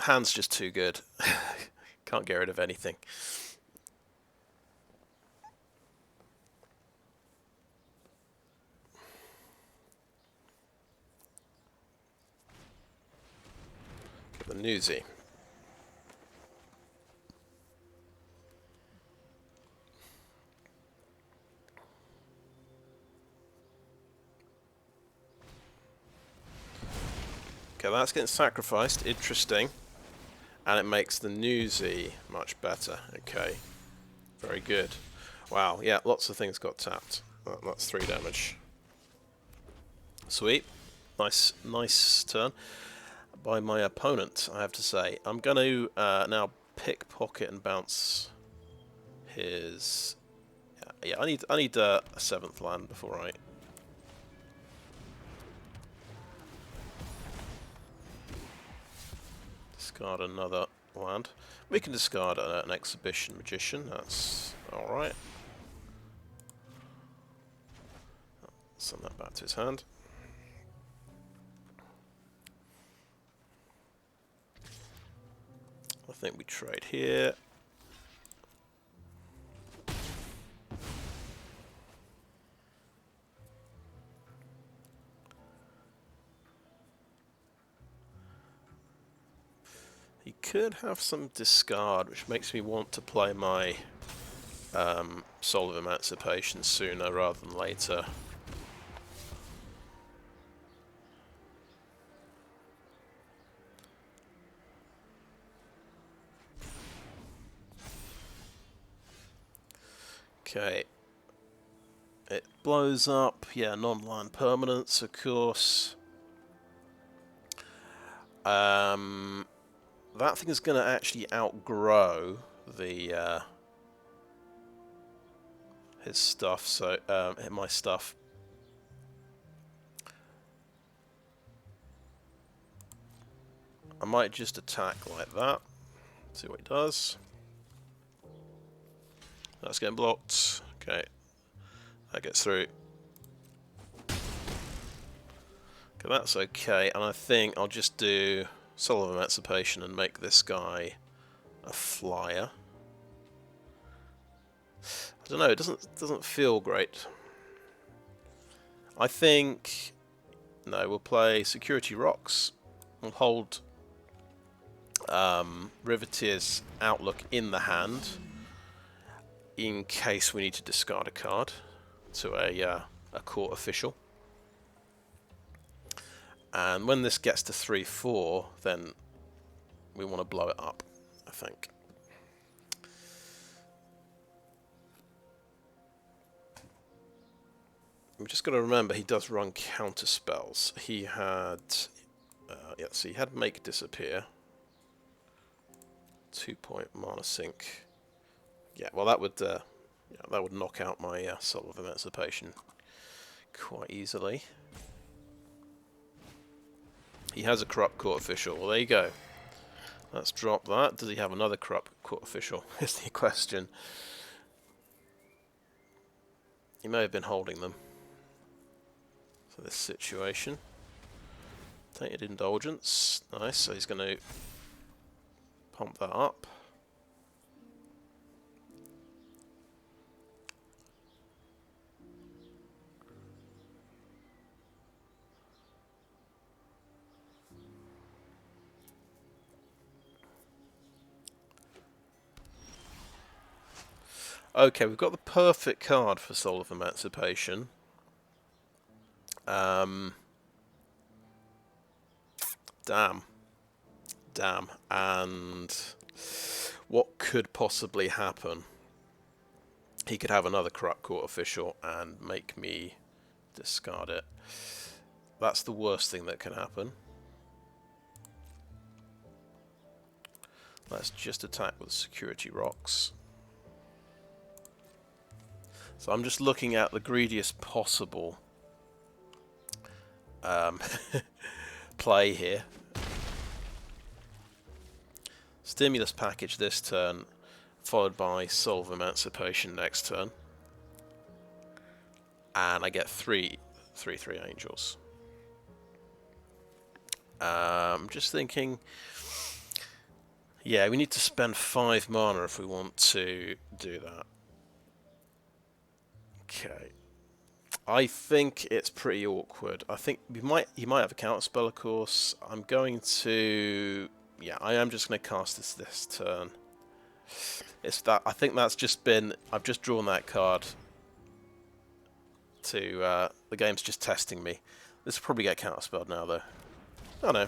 Speaker 1: Hand's just too good. Can't get rid of anything. Get the newsy. Okay, that's getting sacrificed. Interesting. And it makes the newsy much better. Okay. Very good. Wow, yeah, lots of things got tapped. That's 3 damage. Sweet. Nice turn by my opponent, I have to say. I'm going to now pickpocket and bounce his... Yeah, I need a 7th land before I... discard another land. We can discard an Exhibition Magician, that's alright. Send that back to his hand. I think we trade here. He could have some discard, which makes me want to play my Soul of Emancipation sooner rather than later. Okay. It blows up. Yeah, non-land permanents, of course. That thing is going to actually outgrow the his stuff, so my stuff. I might just attack like that. See what he does. That's getting blocked. Okay, that gets through. Okay, that's okay, and I think I'll just do Soul of Emancipation and make this guy a flyer. I don't know, it doesn't feel great. I think no, we'll play Security Rhox. We'll hold Riveteer's Outlook in the hand in case we need to discard a card to a court official. And when this gets to 3/4, then we want to blow it up, I think. We've just got to remember he does run counter spells. He had, so he had Make Disappear, 2-point mana sink. Yeah, well that would knock out my Soul of Emancipation quite easily. He has a Corrupt Court Official. Well, there you go. Let's drop that. Does he have another Corrupt Court Official? Is the question. He may have been holding them for this situation. Tainted Indulgence. Nice. So he's going to pump that up. Okay, we've got the perfect card for Soul of Emancipation. Damn. And what could possibly happen? He could have another Corrupt Court Official and make me discard it. That's the worst thing that can happen. Let's just attack with Security Rhox. So I'm just looking at the greediest possible play here. Stimulus package this turn, followed by Soul of Emancipation next turn. And I get 3/3 angels. Just thinking, yeah, we need to spend 5 mana if we want to do that. Okay. I think it's pretty awkward. I think he might have a counter spell, of course. I'm going to, yeah, I am just going to cast this turn. It's that I think that's just been. I've just drawn that card. To the game's just testing me. This will probably get counter spelled now, though. Oh no.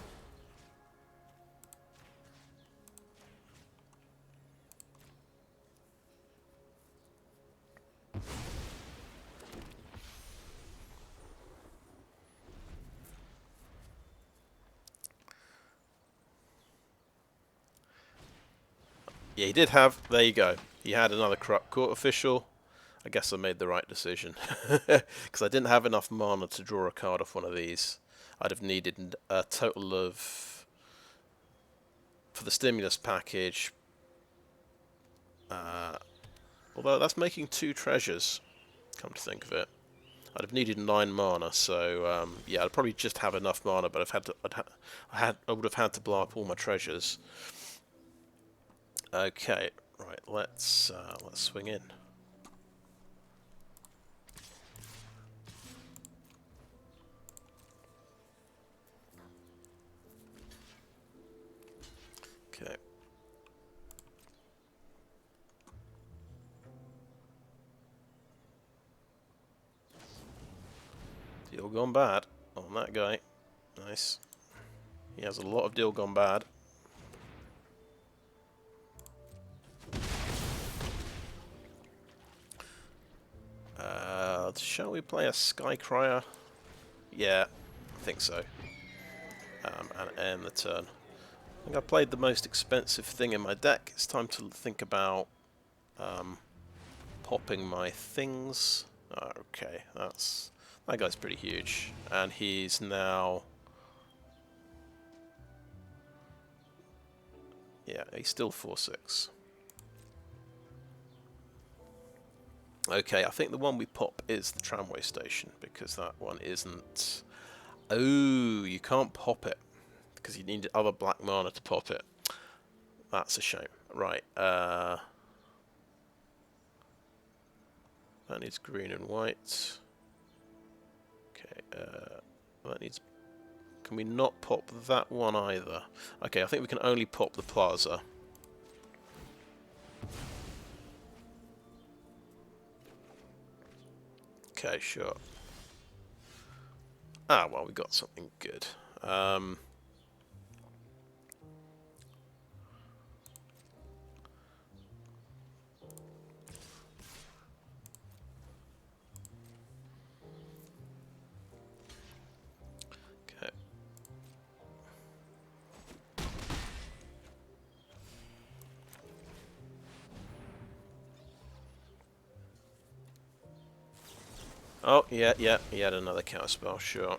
Speaker 1: Yeah, he did have. There you go. He had another Corrupt Court Official. I guess I made the right decision. Because I didn't have enough mana to draw a card off one of these. I'd have needed a total of... For the Stimulus package... although that's making 2 treasures, come to think of it. I'd have needed 9 mana, so yeah, I'd probably just have enough mana, but I would have had to blow up all my treasures. Okay, right, let's swing in. Okay. Deal gone bad on that guy. Nice. He has a lot of deal gone bad. Shall we play a Skycrier? Yeah, I think so. And end the turn. I think I played the most expensive thing in my deck. It's time to think about popping my things. Okay, that guy's pretty huge, and he's now. Yeah, he's still 4/6. Okay, I think the one we pop is the Tramway Station, because that one isn't... Oh, you can't pop it, because you need other black mana to pop it. That's a shame. Right, that needs green and white. Okay, that needs... Can we not pop that one either? Okay, I think we can only pop the Plaza. Okay, sure. Ah, well, we got something good. Okay. Oh, yeah, he had another counterspell, sure.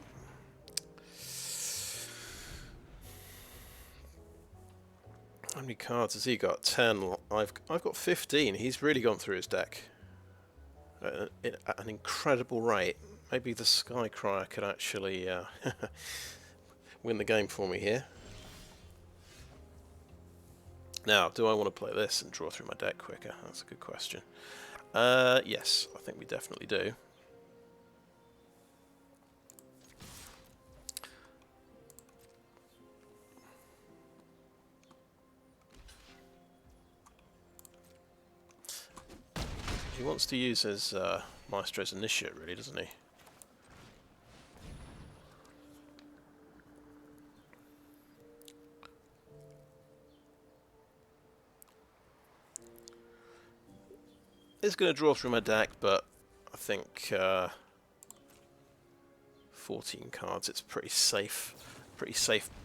Speaker 1: How many cards has he got? 10. I've got 15. He's really gone through his deck at an incredible rate. Maybe the Skycrier could actually win the game for me here. Now, do I want to play this and draw through my deck quicker? That's a good question. Yes, I think we definitely do. He wants to use his Maestro's Initiate, really, doesn't he? It's going to draw through my deck, but I think 14 cards, it's pretty safe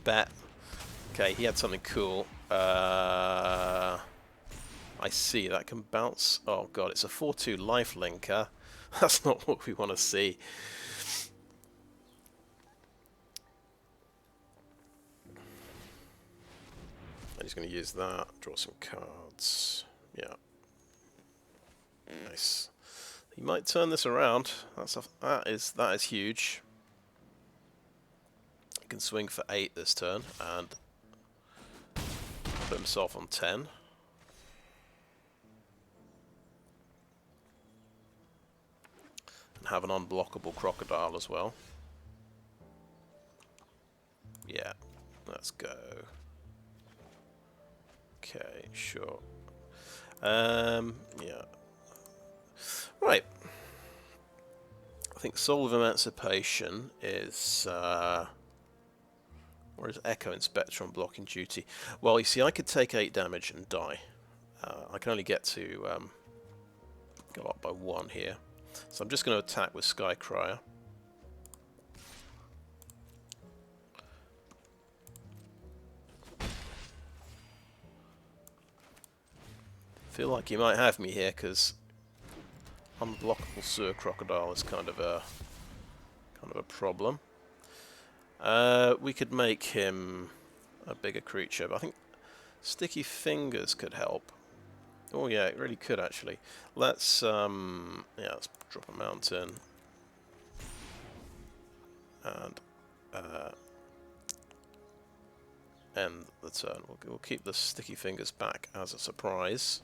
Speaker 1: bet. Okay, he had something cool. I see, that can bounce. Oh god, it's a 4/2 life linker. That's not what we want to see. I'm just going to use that, draw some cards. Yeah. Nice. He might turn this around. That is huge. He can swing for 8 this turn and put himself on 10. And have an unblockable crocodile as well. Yeah, let's go. Okay, sure. Yeah. Right. I think Soul of Emancipation is... or is Echo Inspector on blocking duty? Well, you see, I could take 8 damage and die. I can only get to go up by 1 here. So I'm just going to attack with Skycrier. Feel like you might have me here because unblockable sewer crocodile is kind of a problem. We could make him a bigger creature, but I think Sticky Fingers could help. Oh yeah, it really could actually. Let's let's drop a mountain and end the turn. We'll keep the Sticky Fingers back as a surprise.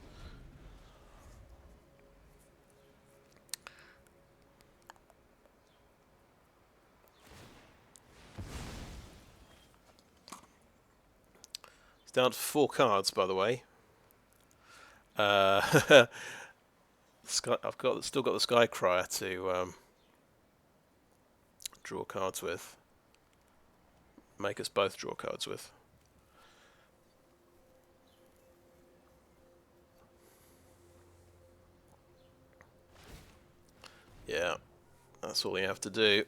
Speaker 1: It's down to 4 cards, by the way. I've still got the Skycrier to draw cards with. Make us both draw cards with. Yeah, that's all you have to do.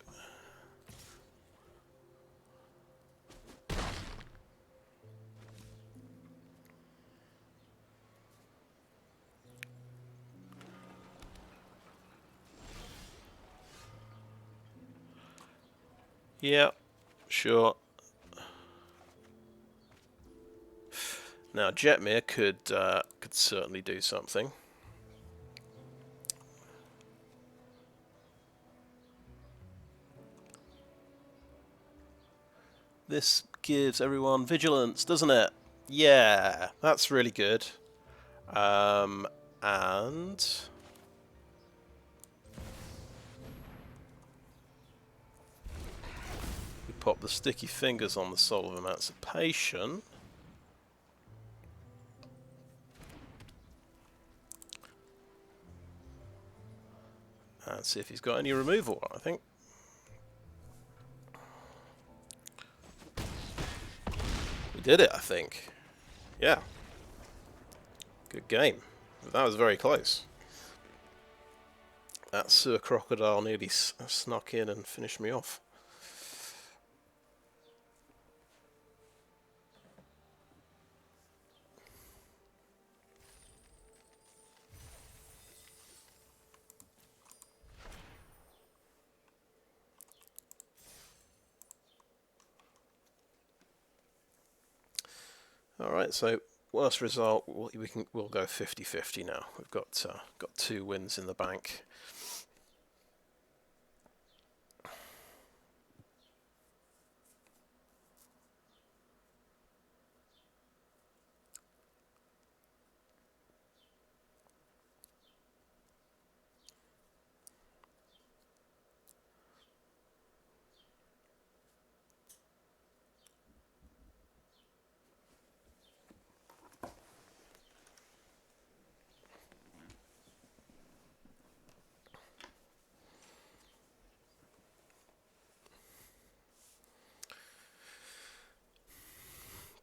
Speaker 1: Yeah, sure. Now Jetmir could certainly do something. This gives everyone vigilance, doesn't it? Yeah, that's really good. And we pop the sticky fingers on the Soul of Emancipation. And see if he's got any removal, I think. We did it, I think. Yeah. Good game. That was very close. That sewer crocodile nearly snuck in and finished me off. Alright, so worst result, we'll go 50-50 now. We've got 2 wins in the bank.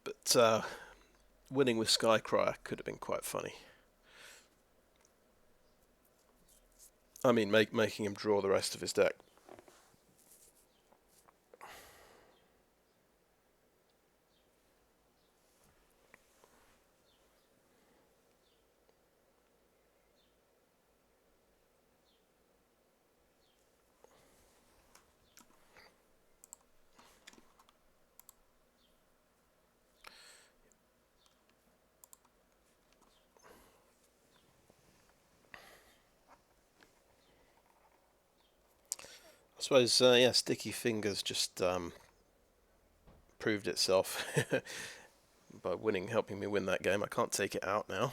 Speaker 1: But winning with Skycryer could have been quite funny. I mean, making him draw the rest of his deck. I suppose, yeah, Sticky Fingers just proved itself by helping me win that game. I can't take it out now.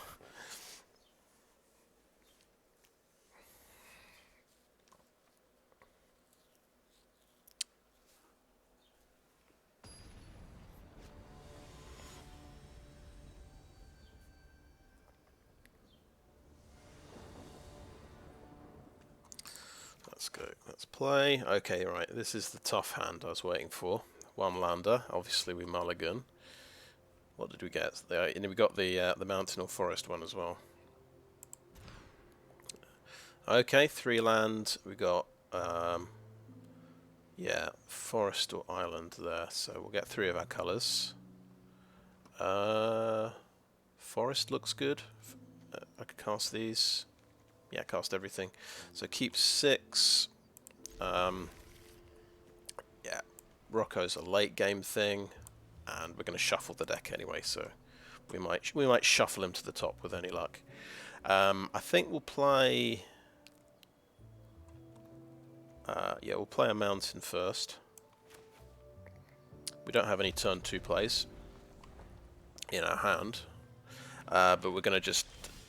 Speaker 1: Let's go. Let's play. Okay, right. This is the tough hand I was waiting for. 1 lander. Obviously, we mulligan. What did we get? And we got the mountain or forest one as well. Okay, 3 land. We got yeah, forest or island there. So we'll get 3 of our colours. Forest looks good. I could cast these. Yeah, cast everything. So keep 6. Yeah, Rocco's a late game thing, and we're going to shuffle the deck anyway. So we might shuffle him to the top with any luck. I think we'll play. Yeah, we'll play a mountain first. We don't have any turn 2 plays in our hand, but we're going to just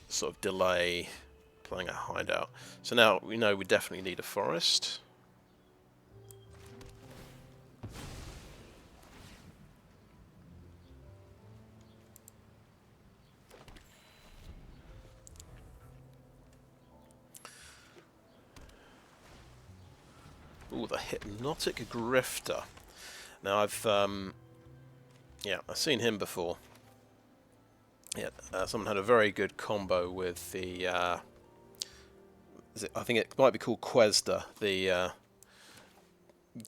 Speaker 1: sort of delay playing a hideout. So now we know we definitely need a forest. Ooh, the Hypnotic Grifter. Now I've seen him before. Yeah, someone had a very good combo with the. I think it might be called Quesda. The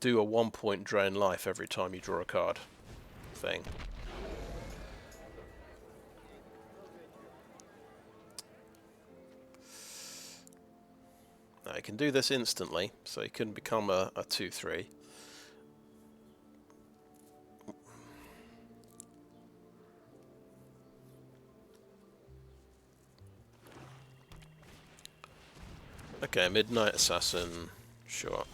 Speaker 1: do a 1-point drain life every time you draw a card thing. Now you can do this instantly, so you can become a 2/3. Okay, Midnight Assassin, sure.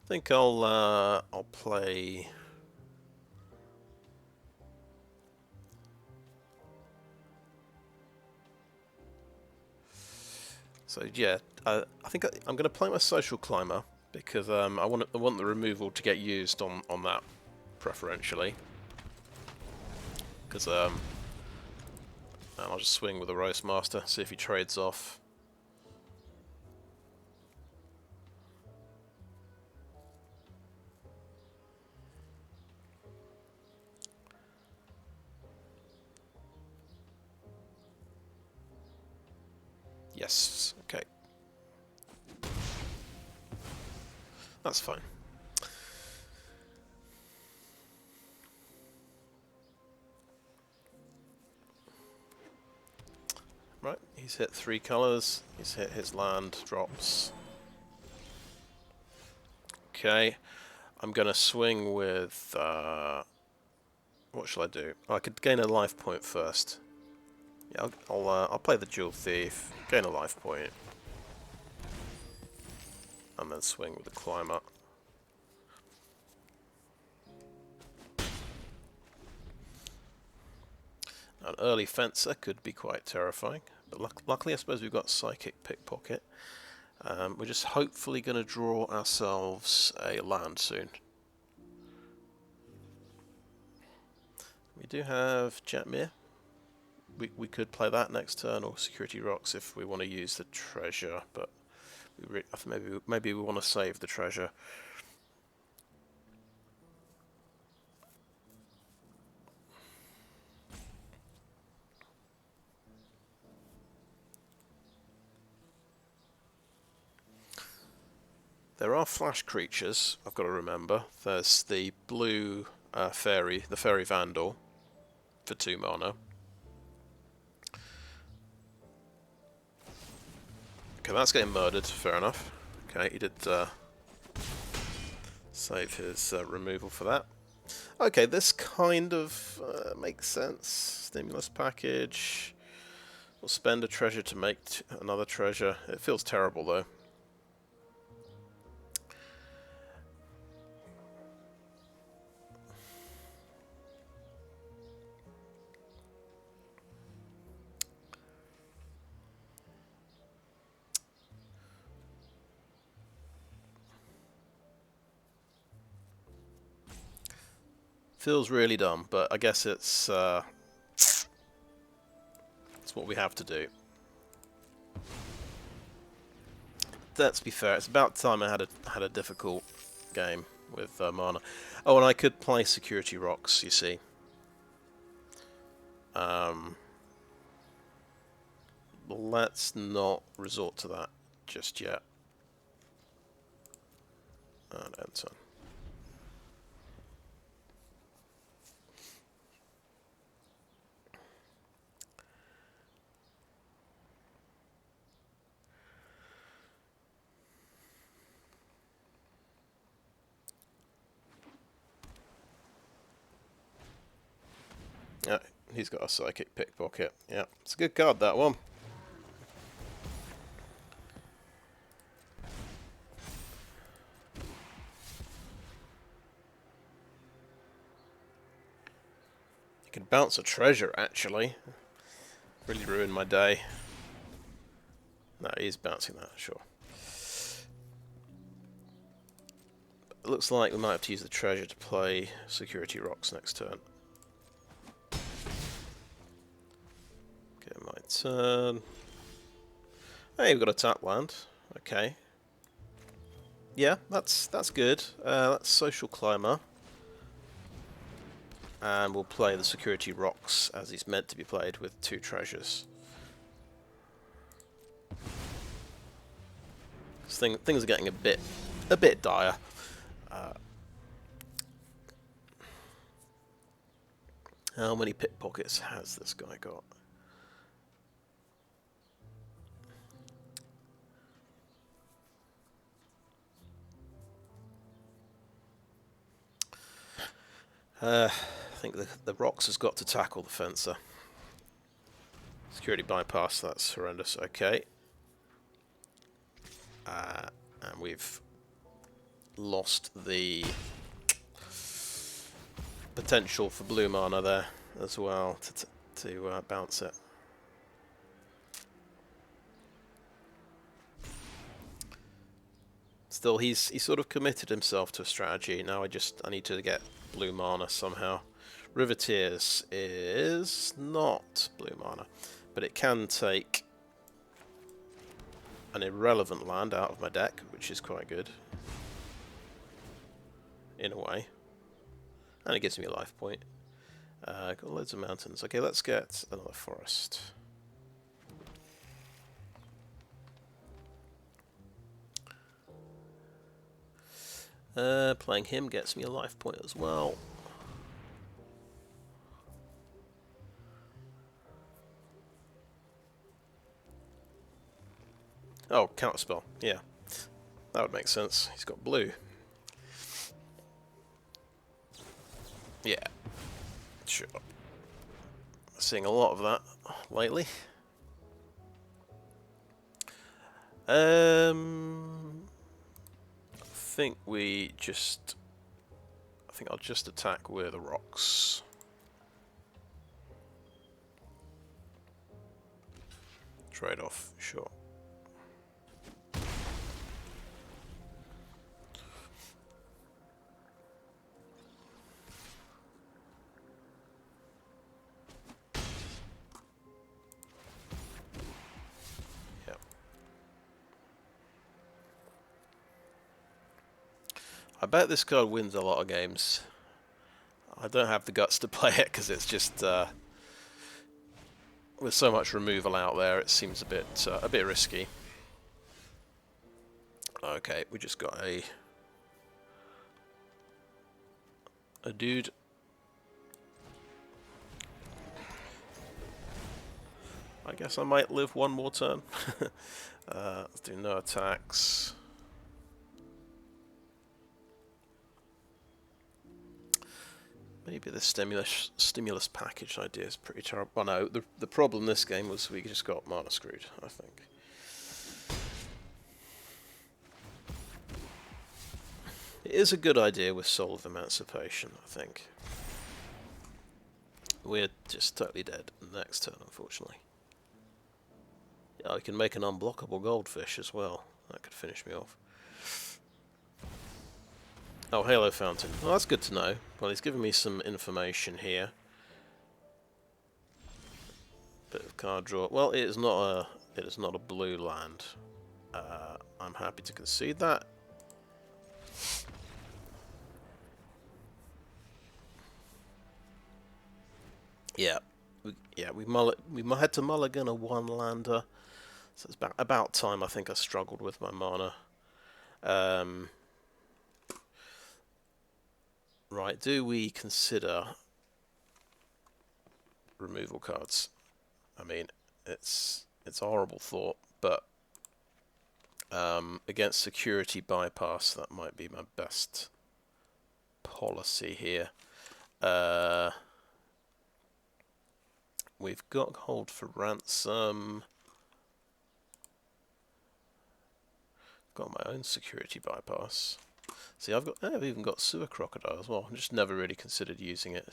Speaker 1: I think I'll play. So yeah, I think I'm going to play my Social Climber because I want the removal to get used on that preferentially. Because and I'll just swing with the Roastmaster, see if he trades off. Yes, okay. That's fine. Right, he's hit 3 colours, he's hit his land drops. Okay, I'm going to swing with... what shall I do? Oh, I could gain a life point first. Yeah, I'll play the Jewel Thief, gain a life point, and then swing with the Climber. An early Fencer could be quite terrifying, but luckily I suppose we've got Psychic Pickpocket. We're just hopefully going to draw ourselves a land soon. We do have Jetmir. We could play that next turn, or Security Rhox if we want to use the treasure, but maybe we want to save the treasure. There are flash creatures, I've got to remember. There's the blue fairy, the Fairy Vandal, for 2 mana. Okay, that's getting murdered, fair enough. Okay, he did save his removal for that. Okay, this kind of makes sense. Stimulus package. We'll spend a treasure to make another treasure. It feels terrible though. Feels really dumb, but I guess it's what we have to do. Let's be fair, it's about time I had a difficult game with mana. Oh, and I could play Security Rhox, you see. Let's not resort to that just yet. And end turn. Yeah, he's got a Psychic Pickpocket. Yeah, it's a good card, that one. You can bounce a treasure, actually. Really ruined my day. No, he's bouncing that, sure. It looks like we might have to use the treasure to play Security Rhox next turn. Okay, my turn. Hey, we've got a tap land. Okay. Yeah, that's good. That's Social Climber. And we'll play the Security Rhox as he's meant to be played with 2 treasures. Things are getting a bit dire. How many pickpockets has this guy got? I think the Rhox has got to tackle the Fencer. Security bypass, that's horrendous. Okay. And we've lost the potential for blue mana there as well to bounce it. Still, he's sort of committed himself to a strategy. Now I need to get blue mana somehow. River Tears is not blue mana, but it can take an irrelevant land out of my deck, which is quite good in a way. And it gives me a life point. Got loads of mountains. Okay, let's get another forest. Playing him gets me a life point as well. Oh, counterspell. Yeah, that would make sense. He's got blue. Yeah, sure. Seeing a lot of that lately. I think I'll just attack with the Rhox. Trade off, sure. I bet this card wins a lot of games. I don't have the guts to play it because it's just with so much removal out there, it seems a bit risky. Okay, we just got a dude. I guess I might live one more turn. Let's do no attacks. Maybe the stimulus package idea is pretty terrible. Well, no, the problem this game was we just got mana screwed, I think. It is a good idea with Soul of Emancipation, I think. We're just totally dead next turn, unfortunately. Yeah, I can make an unblockable goldfish as well. That could finish me off. Oh, Halo Fountain. Well, that's good to know. Well, he's given me some information here. Bit of card draw. Well, it is not a blue land. I'm happy to concede that. Yeah, we had to mulligan a one-lander, so it's about time. I think I struggled with my mana. Right, do we consider removal cards? I mean, it's a horrible thought, but against security bypass, that might be my best policy here. We've got hold for ransom. Got my own security bypass. See, I've even got sewer crocodile as well. I've just never really considered using it.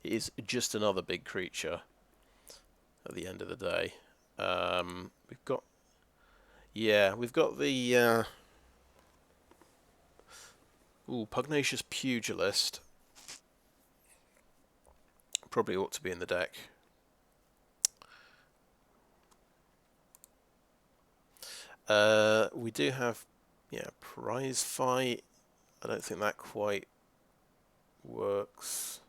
Speaker 1: It is just another big creature. At the end of the day, we've got the Pugnacious Pugilist. Probably ought to be in the deck. We do have, prize fight. I don't think that quite works.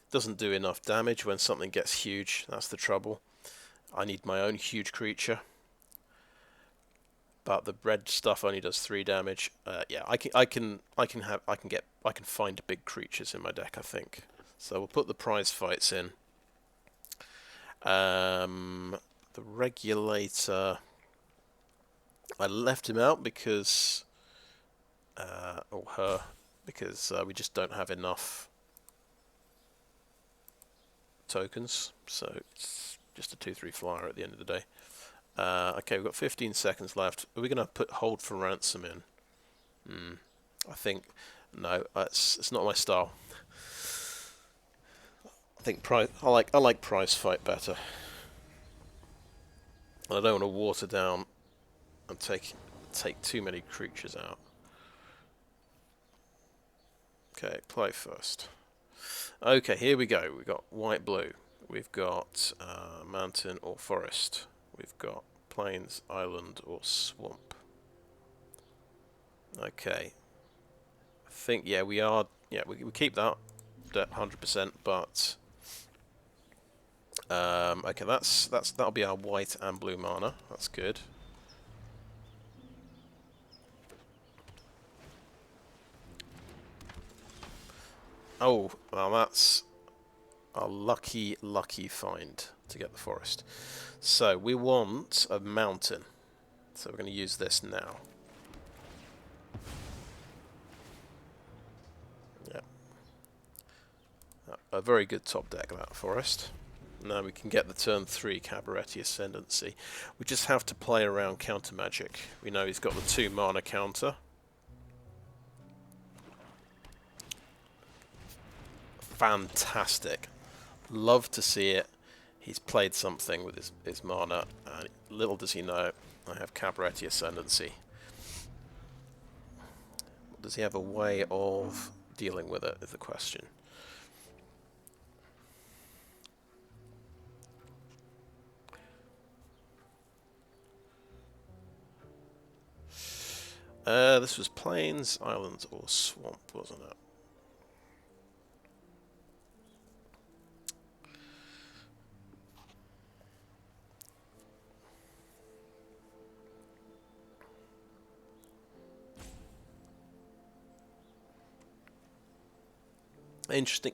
Speaker 1: Doesn't do enough damage when something gets huge. That's the trouble. I need my own huge creature. But the red stuff only does 3 damage. Yeah, I can find big creatures in my deck, I think. So we'll put the prize fights in. The regulator, I left him out because because we just don't have enough tokens, so it's just a 2/3 flyer at the end of the day. Okay, we've got 15 seconds left. Are we going to put hold for ransom in? I think no. It's not my style. I think price. I like prize fight better. And I don't want to water down and take too many creatures out. Okay, play first. Okay, here we go. We've got white, blue. We've got mountain or forest. We've got plains, island, or swamp. Okay. I think, yeah, we are... Yeah, we keep that 100%, but... okay, that'll be our white and blue mana. That's good. Oh, well, that's a lucky find to get the forest. So we want a mountain. So we're going to use this now. Yeah. A very good top deck, that forest. Now we can get the turn 3 Cabaretti Ascendancy. We just have to play around counter magic. We know he's got the 2 mana counter. Fantastic. Love to see it. He's played something with his mana, and little does he know, I have Cabaretti Ascendancy. Does he have a way of dealing with it, is the question. This was plains, islands, or swamp, wasn't it?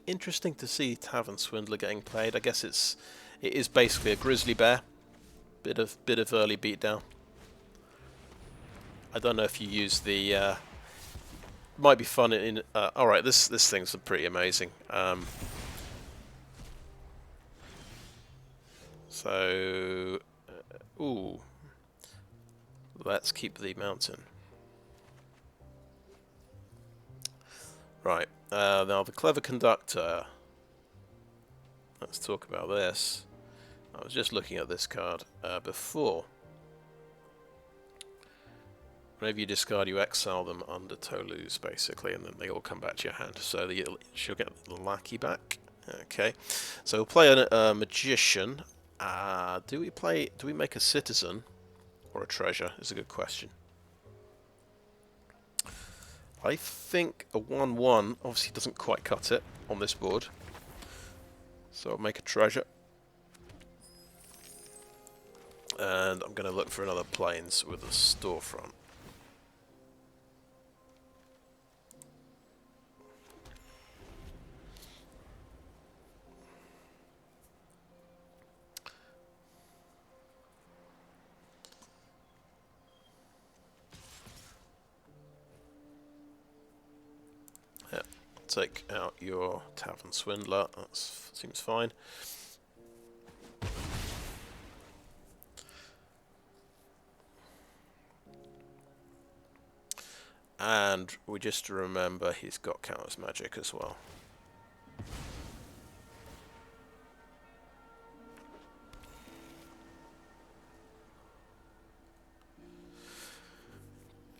Speaker 1: Interesting to see Tavern Swindler getting played. I guess it is basically a grizzly bear. Bit of early beatdown. I don't know if you use the. Might be fun in. All right, this thing's pretty amazing. So, ooh, let's keep the mountain. Right, now the Clever Conductor. Let's talk about this. I was just looking at this card before. Whenever you discard, you exile them under Tolu's, basically, and then they all come back to your hand. So she'll get the Lackey back. Okay, so we'll play a Magician. Do we make a Citizen or a Treasure? Is a good question. I think a 1/1 obviously doesn't quite cut it on this board. So I'll make a Treasure. And I'm going to look for another Plains with a Storefront. Take out your Tavern Swindler, that seems fine. And we just remember he's got Counter's Magic as well.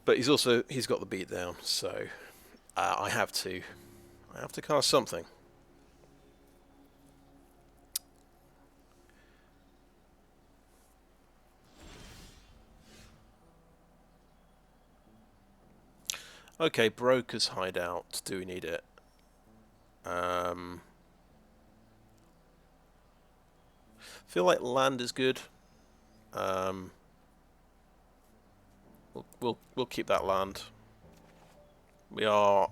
Speaker 1: But he's got the beatdown, so I have to cast something. Okay, Broker's Hideout. Do we need it? Feel like land is good. We'll keep that land. We are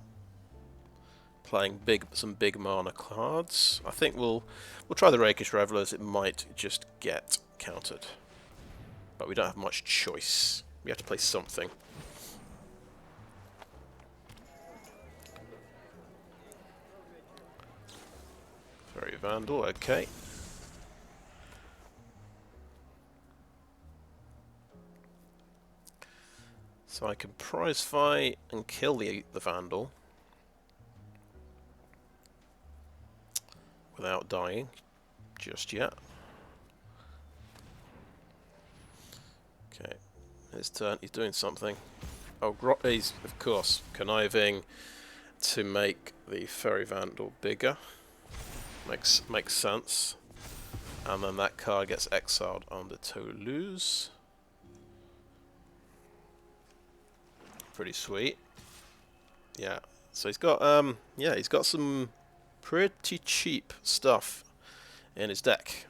Speaker 1: playing some big mana cards. I think we'll try the Rakish Revelers. It might just get countered, but we don't have much choice. We have to play something. Very Vandal, okay. So I can prize fight and kill the Vandal without dying just yet. Okay, his turn. He's doing something. Oh, he's of course conniving to make the Fairy Vandal bigger. Makes sense. And then that card gets exiled under Toulouse. Pretty sweet. Yeah. So he's got he's got some pretty cheap stuff in his deck.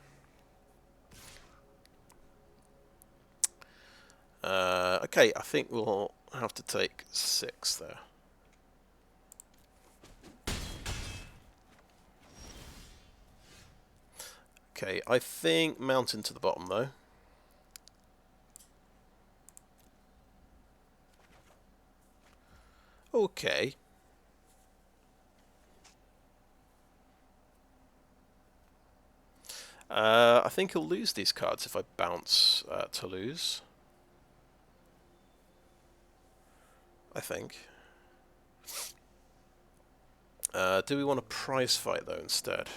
Speaker 1: Okay, I think we'll have to take 6 there. Okay, I think mountain to the bottom though. Okay. I think he'll lose these cards if I bounce Toulouse. I think. Do we want a prize fight though instead?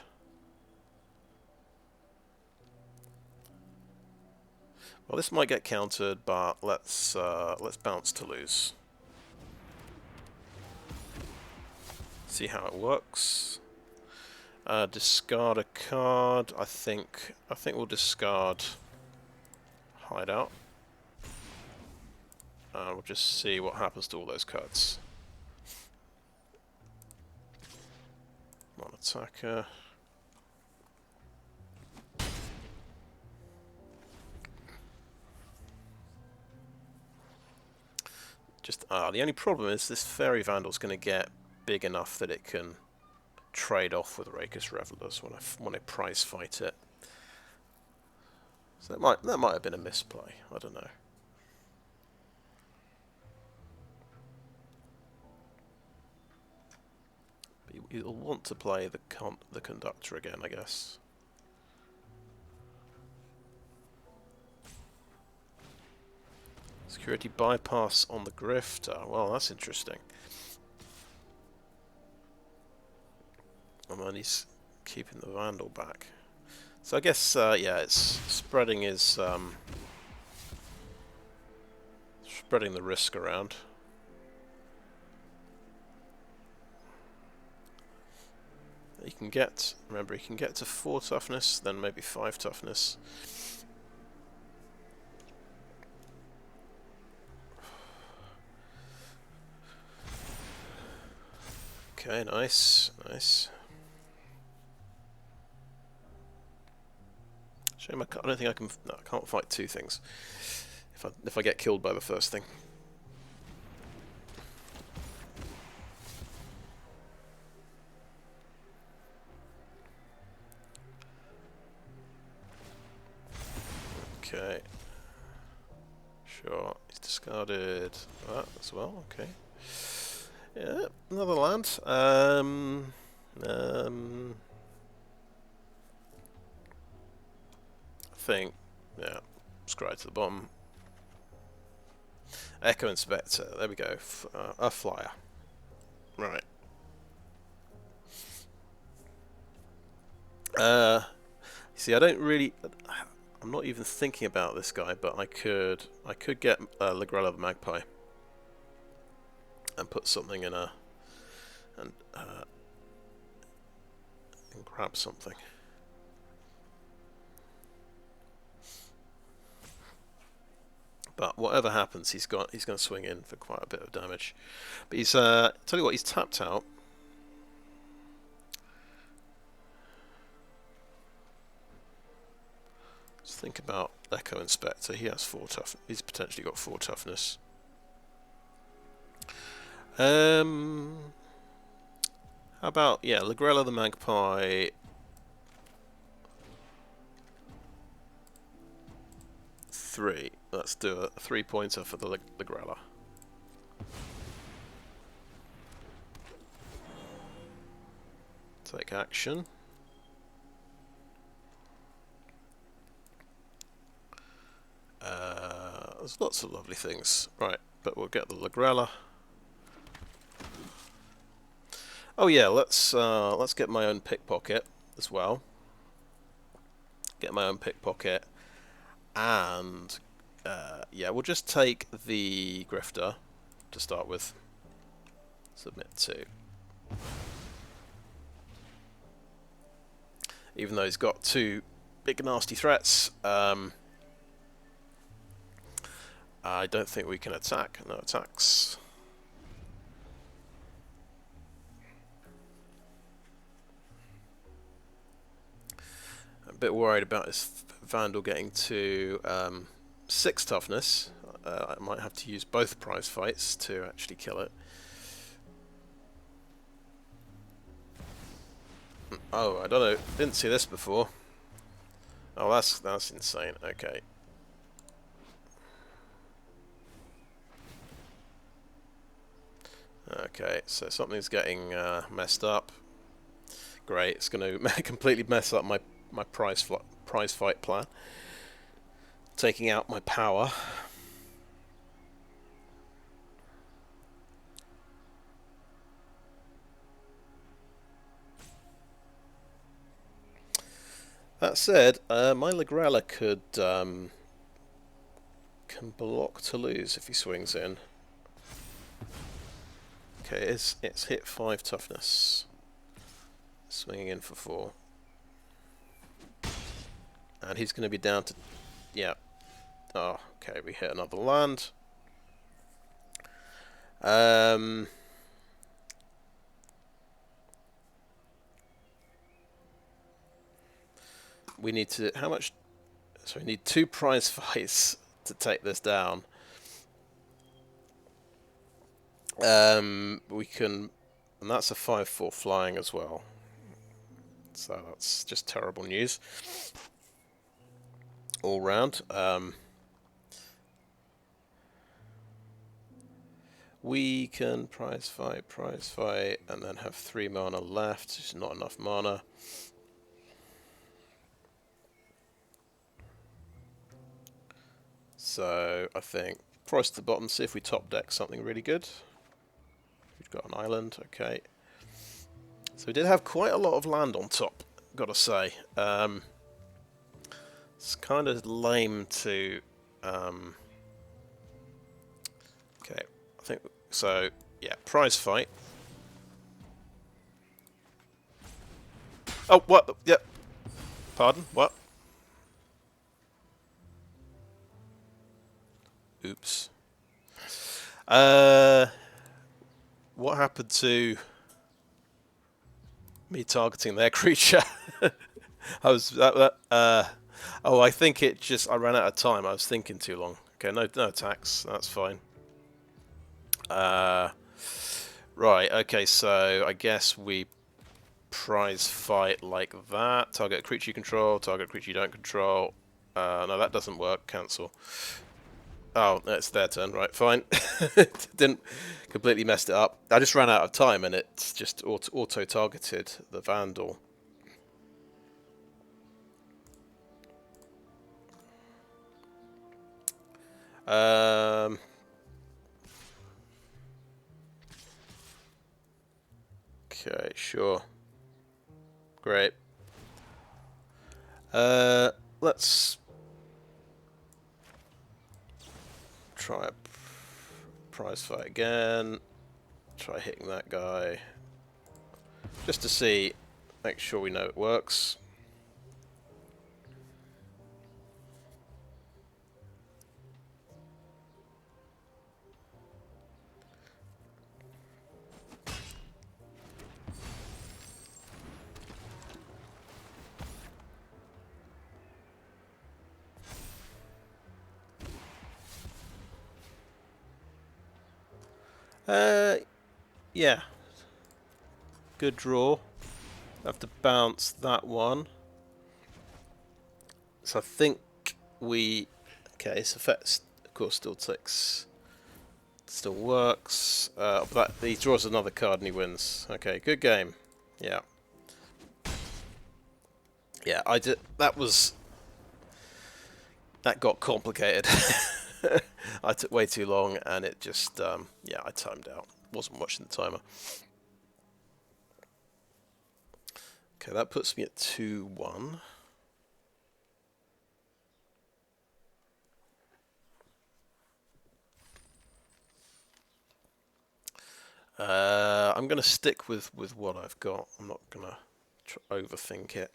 Speaker 1: Well, this might get countered, but let's bounce Toulouse. See how it works. Discard a card. I think we'll discard Hideout. We'll just see what happens to all those cards. One attacker. Just the only problem is this Fairy Vandal's going to get big enough that it can trade off with Rhox Revelers when I prize fight it. So that might have been a misplay. I don't know. But you'll want to play the Conductor again, I guess. Security bypass on the Grifter. Well, that's interesting. And then he's keeping the Vandal back. So I guess, yeah, it's spreading his spreading the risk around. He can get, remember, he can get to 4 toughness, then maybe 5 toughness. Okay, nice, nice. Shame I don't think I can. No, I can't fight 2 things. If I get killed by the first thing. Okay. Sure, he's discarded that as well. Okay. Yeah, another land. I think, yeah, scroll to the bottom. Echo Inspector, there we go. A flyer. Right. See, I don't really. I'm not even thinking about this guy, but I could get Legrella the Magpie and put something in a and grab something. But whatever happens, he's going to swing in for quite a bit of damage. But he's tell you what, he's tapped out. Let's think about Echo Inspector. He has 4 tough. He's potentially got 4 toughness. How about, yeah, Legrella the Magpie. 3. Let's do a 3-pointer for the Legrella. Take action. There's lots of lovely things. Right, but we'll get the Lagrella. Oh yeah, let's get my own pickpocket as well. Get my own pickpocket, and yeah, we'll just take the Grifter to start with. Submit to. Even though he's got 2 big nasty threats, I don't think we can attack. No attacks. I'm a bit worried about this Vandal getting to 6 toughness. I might have to use both prize fights to actually kill it. Oh, I don't know. Didn't see this before. Oh, that's insane. Okay. Okay, so something's getting messed up. Great, it's going to completely mess up my prize fight plan. Taking out my power. That said, my Lagrella can block to lose if he swings in. Okay, it's hit 5 toughness. Swinging in for 4. And he's going to be down to... yeah. Oh, okay, we hit another land. We need to... how much... so we need 2 prize fights to take this down. We can... and that's a 5/4 flying as well. So that's just terrible news. All round. We can prize fight, and then have 3 mana left. It's not enough mana. So I think price to the bottom, see if we top deck something really good. We've got an island, okay. So we did have quite a lot of land on top, gotta say. It's kind of lame to... okay, I think... so, yeah, prize fight. Oh, what? Yep. Pardon? What? Oops. What happened to me targeting their creature? I was oh, I think it just I ran out of time. I was thinking too long. Okay, no attacks. That's fine. Right. Okay, so I guess we prize fight like that. Target a creature you control. Target a creature you don't control. No, that doesn't work. Cancel. Oh, it's their turn, right, fine. Didn't completely messed it up. I just ran out of time and it's just auto-targeted the Vandal. Okay, sure. Great. Let's try a prize fight again. Try hitting that guy. Just to see, make sure we know it works. Yeah. Good draw. Have to bounce that one. So I think we... okay, so Fetch, of course, still ticks. Still works. But he draws another card and he wins. Okay, good game. Yeah. Yeah, I did... that was... that got complicated. I took way too long, and it just, yeah, I timed out. Wasn't watching the timer. Okay, that puts me at 2-1. I'm going to stick with what I've got. I'm not going to overthink it.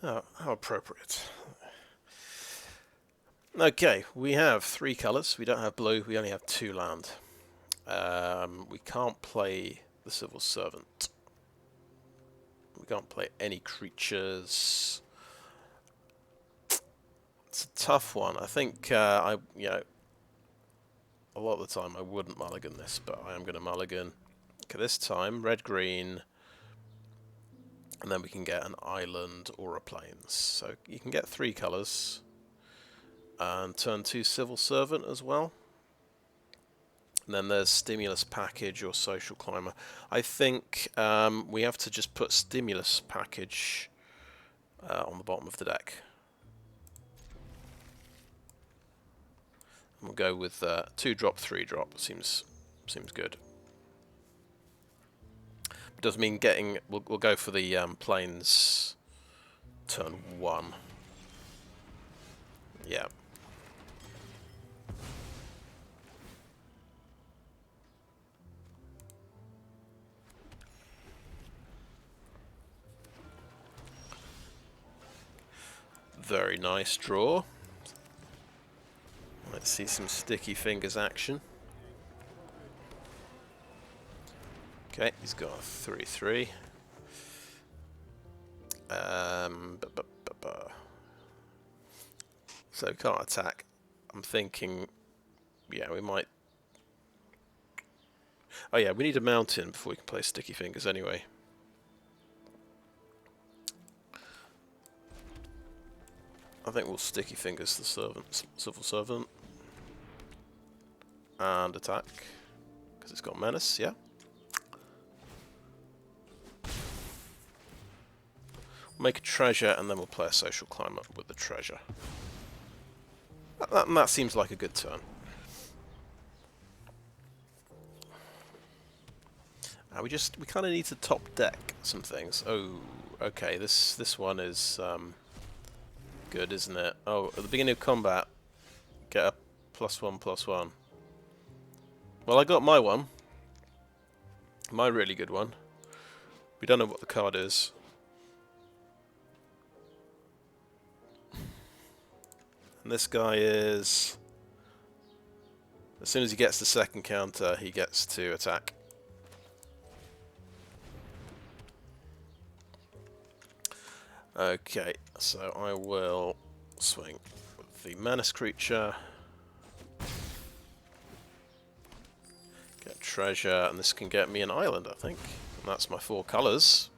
Speaker 1: Oh, how appropriate. Okay, we have 3 colours. We don't have blue, we only have 2 land. We can't play the Civil Servant. We can't play any creatures. It's a tough one. I think, a lot of the time I wouldn't mulligan this, but I am going to mulligan. Okay, this time, red-green, and then we can get an island or a plains. So you can get 3 colours. And turn 2 Civil Servant as well. And then there's Stimulus Package or Social Climber. I think we have to just put Stimulus Package on the bottom of the deck. And we'll go with 2-drop, 3-drop. Seems good. It does mean getting. We'll go for the plains turn 1. Yeah. Very nice draw. Let's see some sticky fingers action. Okay, he's got a 3-3. So can't attack. I'm thinking, yeah, we might. Oh yeah, we need a mountain before we can play sticky fingers anyway. I think we'll sticky fingers the Civil Servant. And attack. Because it's got menace, yeah. Make a treasure and then we'll play a Social Climber with the treasure. That seems like a good turn. We kind of need to top deck some things. Oh, okay, this one is good, isn't it? Oh, at the beginning of combat, get a +1/+1. Well, I got my one. My really good one. We don't know what the card is. And this guy is... As soon as he gets the second counter, he gets to attack. Okay, so I will swing with the menace creature. Get treasure, and this can get me an island, I think. And that's my 4 colours.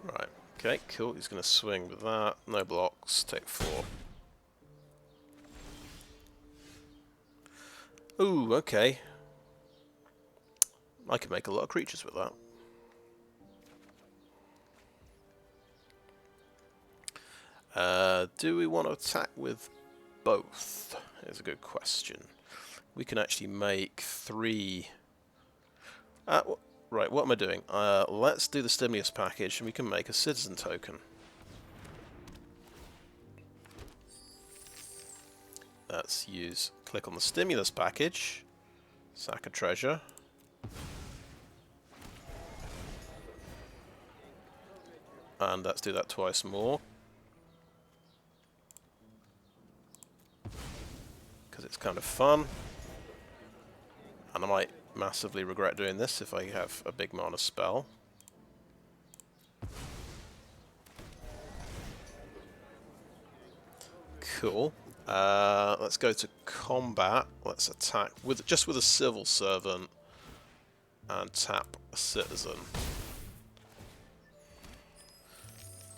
Speaker 1: Right, okay, cool. He's going to swing with that. No blocks, take 4. Ooh, okay. I could make a lot of creatures with that. Do we want to attack with both? Is a good question. We can actually make 3... right, what am I doing? Let's do the stimulus package and we can make a citizen token. Let's click on the stimulus package, sack a treasure. And let's do that twice more. Because it's kind of fun. And I might massively regret doing this if I have a big mana spell. Cool. Let's go to combat. Let's attack with just with a civil servant and tap a citizen.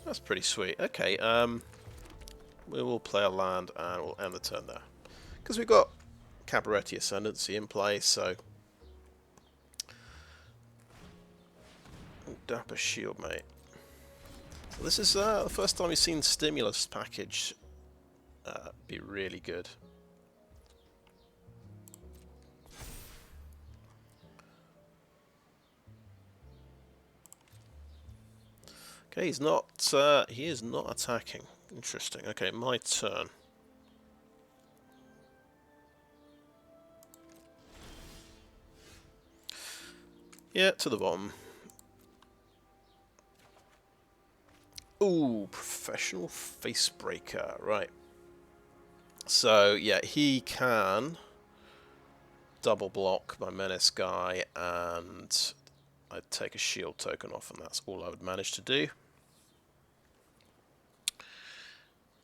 Speaker 1: That's pretty sweet. Okay, we will play a land and we'll end the turn there. Because we've got Cabaretti Ascendancy in play, so... Dapper Shield, mate. So this is the first time we've seen Stimulus package be really good. Okay, he's not. He is not attacking. Interesting. Okay, my turn. Yeah, to the bottom. Ooh, Professional Facebreaker. Right. So, yeah, he can double block my Menace guy, and I'd take a shield token off, and that's all I would manage to do.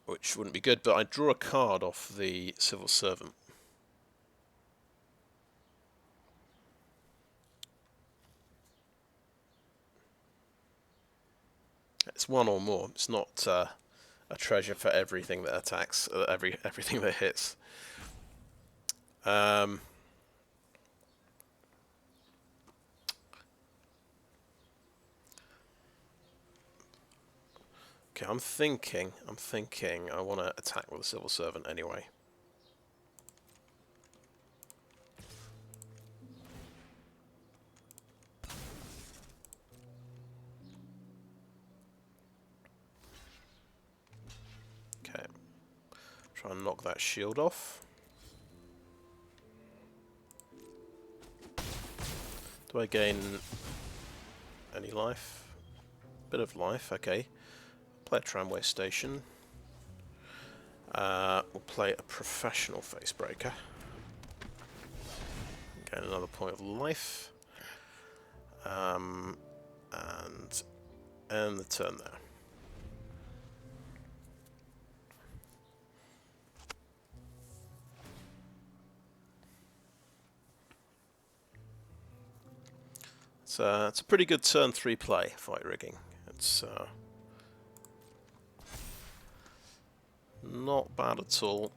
Speaker 1: Which wouldn't be good, but I draw a card off the Civil Servant. It's one or more. It's not a treasure for everything that attacks, everything that hits. Okay, I'm thinking I want to attack with a Civil Servant anyway. Okay, try and knock that shield off. Do I gain any life? Bit of life, okay. Play a Tramway Station. We'll play a Professional Facebreaker. Gain another point of life. And end the turn there. It's a pretty good turn 3 play, Fight Rigging. It's not bad at all.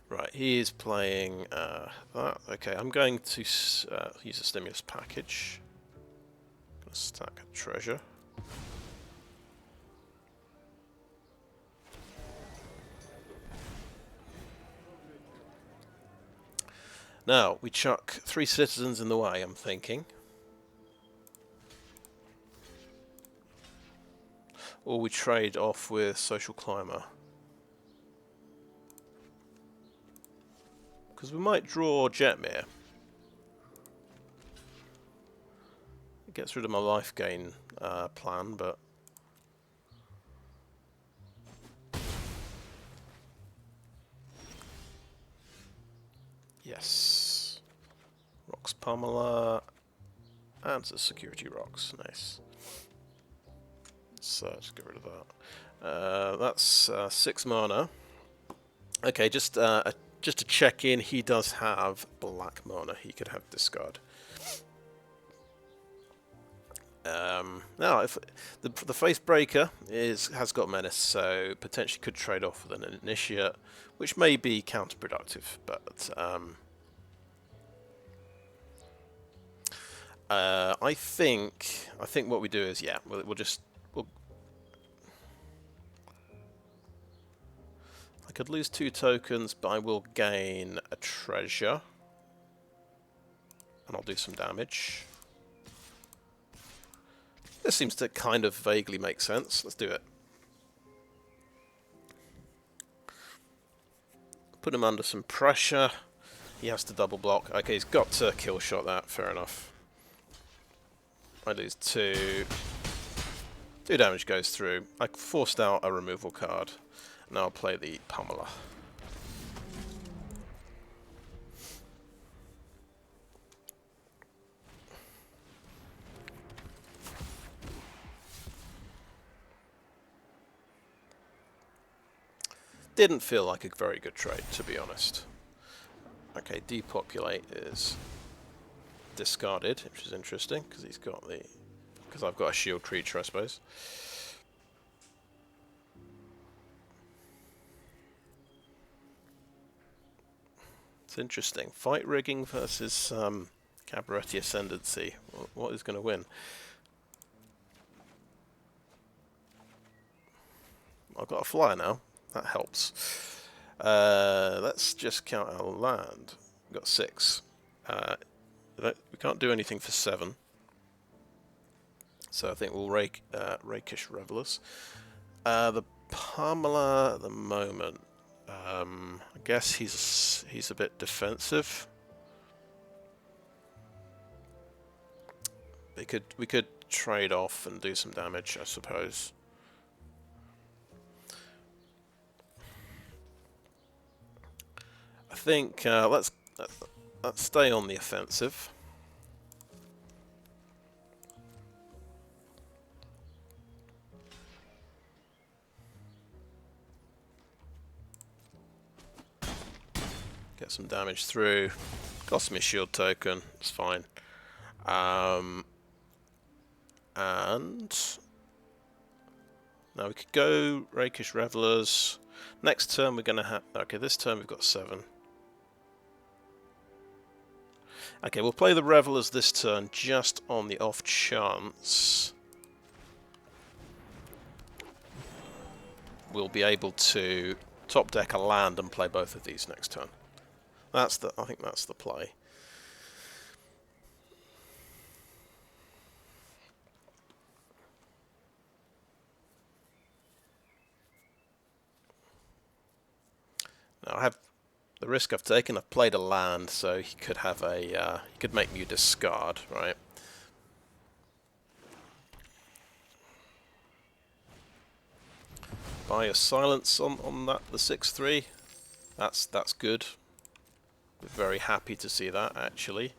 Speaker 1: Right, he is playing that. Okay, I'm going to use a Stimulus package. Gonna stack a treasure. Now, we chuck 3 citizens in the way, I'm thinking. Or we trade off with Social Climber. Because we might draw Jetmir. It gets rid of my life gain plan, but... Yes. Rhox Pummeler. And a Security Rhox. Nice. So let's get rid of that. That's 6 mana. Okay, just to check in, he does have black mana. He could have discard. Now, if the Facebreaker has got Menace, so potentially could trade off with an Initiate, which may be counterproductive. But I think what we do is I could lose 2 tokens, but I will gain a treasure, and I'll do some damage. This seems to kind of vaguely make sense. Let's do it. Put him under some pressure. He has to double block. Okay, he's got to kill shot that. Fair enough. I lose 2. 2 damage goes through. I forced out a removal card. Now I'll play the Pummeler. Didn't feel like a very good trade, to be honest. Okay, depopulate is discarded, which is interesting because he's got the I've got a shield creature, I suppose. It's interesting. Fight rigging versus Cabaretti Ascendancy. What is going to win? I've got a flyer now. That helps. Let's just count our land. We've got 6. We can't do anything for 7. So I think we'll Rakish Revelers. The Pamela at the moment. I guess he's a bit defensive. We could trade off and do some damage, I suppose. I think let's stay on the offensive. Get some damage through. Cost me a shield token. It's fine. And now we could go Rakish Revelers. Next turn we're going to have... Okay, this turn we've got 7. Okay, we'll play the Revelers this turn just on the off chance we'll be able to top deck a land and play both of these next turn. I think that's the play. Now I have the risk I've taken. I've played a land, so he could have a he could make me discard, right? Buy a silence on that the 6/3. That's good. We're very happy to see that, actually.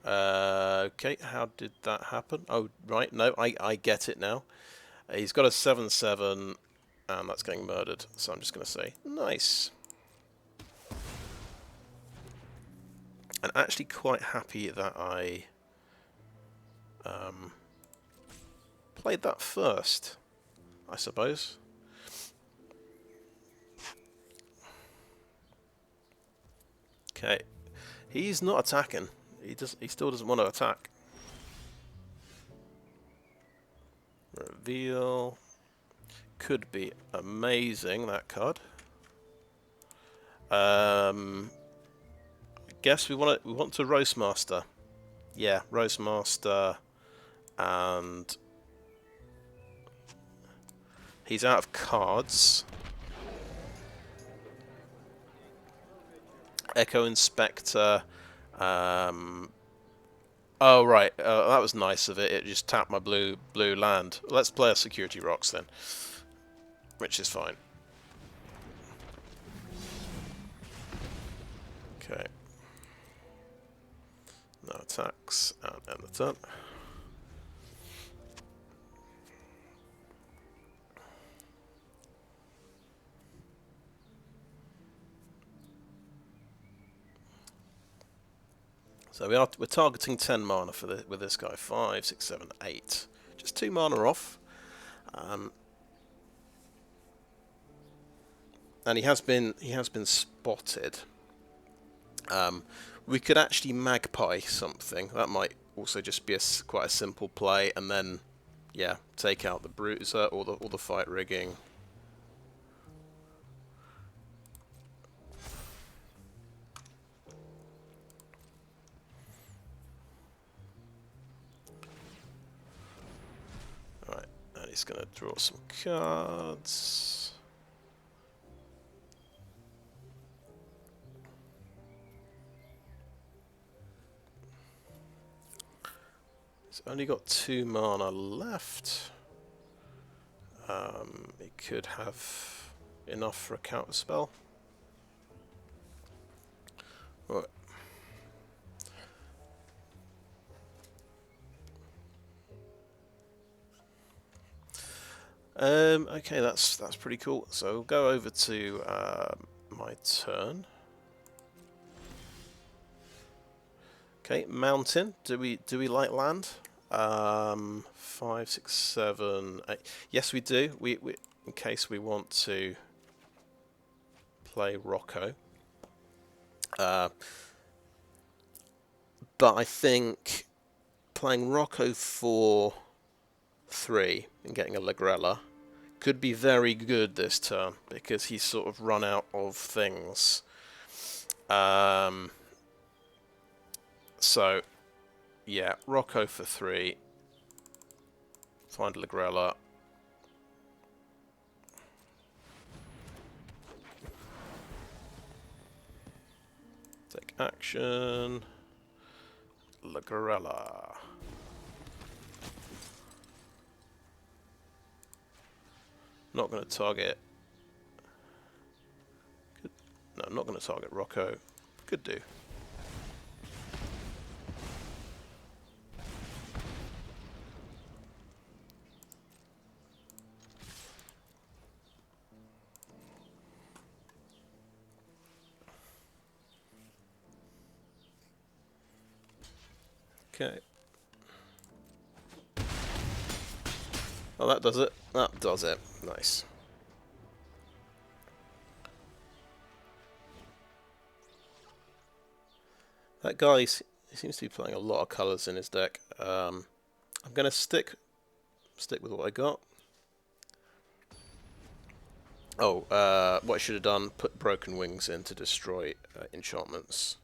Speaker 1: Okay, how did that happen? Oh, right, no, I get it now. He's got a 7/7, and that's getting murdered, so I'm just going to say, nice. And actually quite happy that I played that first, I suppose. Okay, he's not attacking. He still doesn't want to attack. Reveal could be amazing, that card. I guess we want to Roastmaster. Yeah, Roastmaster, and he's out of cards. Echo Inspector. Oh right, that was nice of it. It just tapped my blue land. Let's play a Security Rhox then, which is fine. Okay. No attacks, and end the turn. So we're targeting 10 mana with this guy. 5, 6, 7, 8. Just 2 mana off. And he has been spotted. We could actually magpie something. That might also just be quite a simple play, and then yeah, take out the bruiser or the fight rigging. Alright, and he's gonna draw some cards. Only got 2 mana left. It could have enough for a counter spell. Right. Okay, that's pretty cool. So we'll go over to my turn. Okay, mountain. Do we like land? 5, 6, 7, 8. Yes, we do. We in case we want to play Rocco. But I think playing Rocco for 3 and getting a Lagrella could be very good this turn because he's sort of run out of things. So, yeah, Rocco for 3. Find Lagrella. Take action. Lagrella. Not going to target. No, I'm not going to target Rocco. Could do. Okay. Oh, that does it. That does it. Nice. That guy, he seems to be playing a lot of colours in his deck. I'm going to stick with what I got. Oh, what I should have done, put Broken Wings in to destroy enchantments.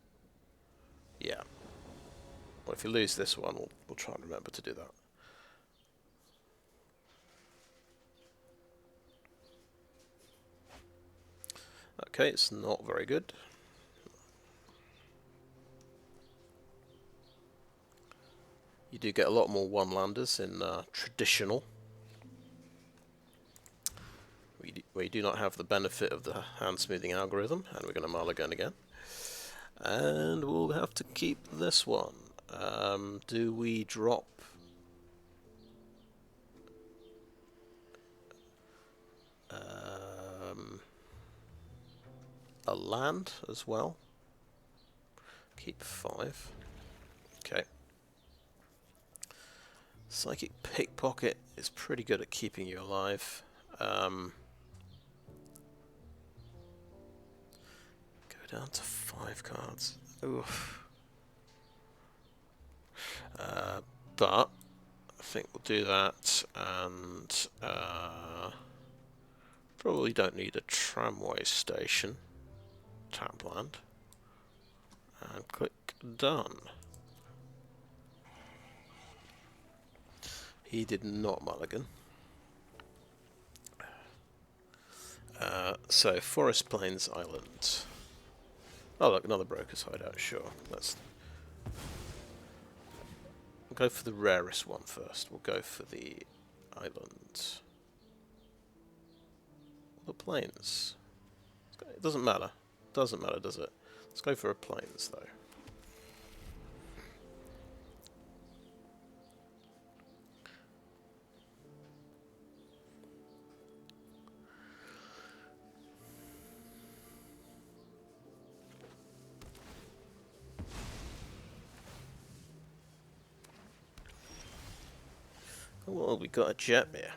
Speaker 1: Yeah. Well, if you lose this one, we'll try and remember to do that. Okay, it's not very good. You do get a lot more one-landers in traditional, where you do not have the benefit of the hand-smoothing algorithm, and we're going to mulligan again. And we'll have to keep this one. Do we drop... a land as well? Keep 5. Okay. Psychic Pickpocket is pretty good at keeping you alive. Go down to 5 cards. Oof. But I think we'll do that, and probably don't need a Tramway Station. Tap land. And click done. He did not mulligan. So, Forest Plains Island. Oh look, another Broker's Hideout, sure. We'll go for the rarest one first. We'll go for the island. The plains. It doesn't matter. Doesn't matter, does it? Let's go for a plains, though. Well, we got a Jetmir.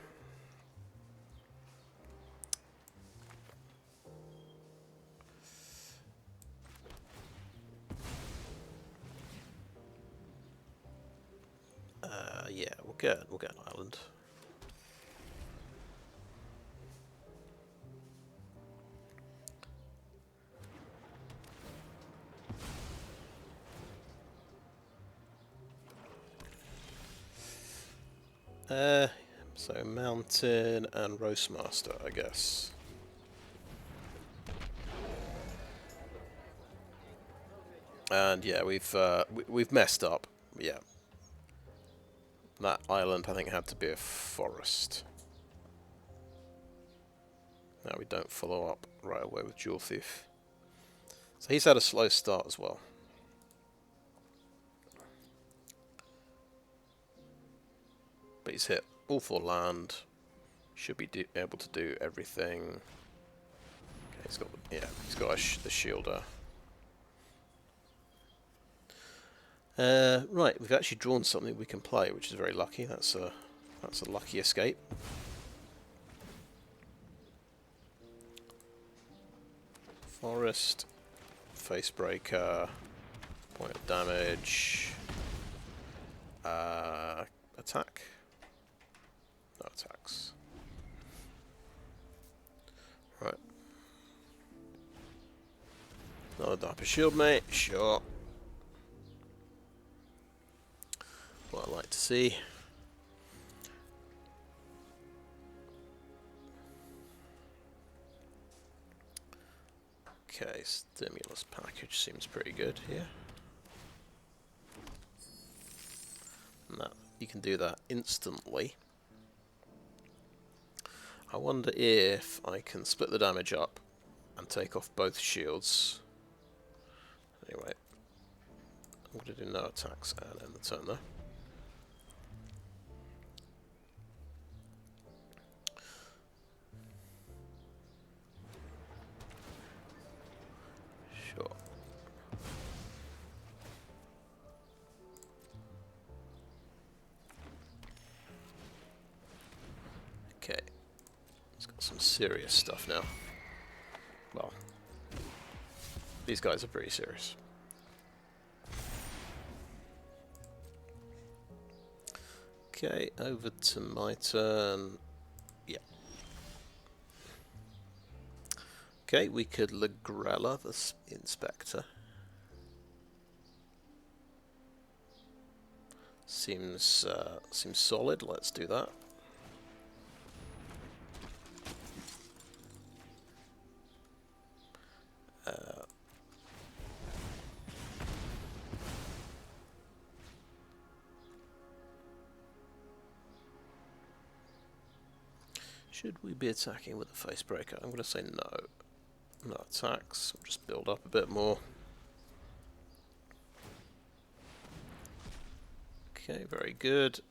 Speaker 1: Yeah, we'll get an island. So Mountain and Roastmaster, I guess. And yeah, we've messed up. Yeah. That island, I think, had to be a forest. Now we don't follow up right away with Jewel Thief. So he's had a slow start as well. But he's hit all 4 land. Should be able to do everything. Okay, he's got the shielder. Right, we've actually drawn something we can play, which is very lucky. That's a lucky escape. Forest, Facebreaker, point of damage, attack. No attacks. Right. Another Diaper Shield, mate. Sure. What I like to see. Okay, stimulus package seems pretty good here. And that, you can do that instantly. I wonder if I can split the damage up and take off both shields. Anyway, I'm going to do no attacks and end the turn though. Sure. Okay. It's got some serious stuff now. Well, these guys are pretty serious. Okay, over to my turn. Yeah. Okay, we could Legrella the Inspector. Seems solid. Let's do that. Should we be attacking with a Facebreaker? I'm going to say no. No attacks. We'll just build up a bit more. Okay, very good.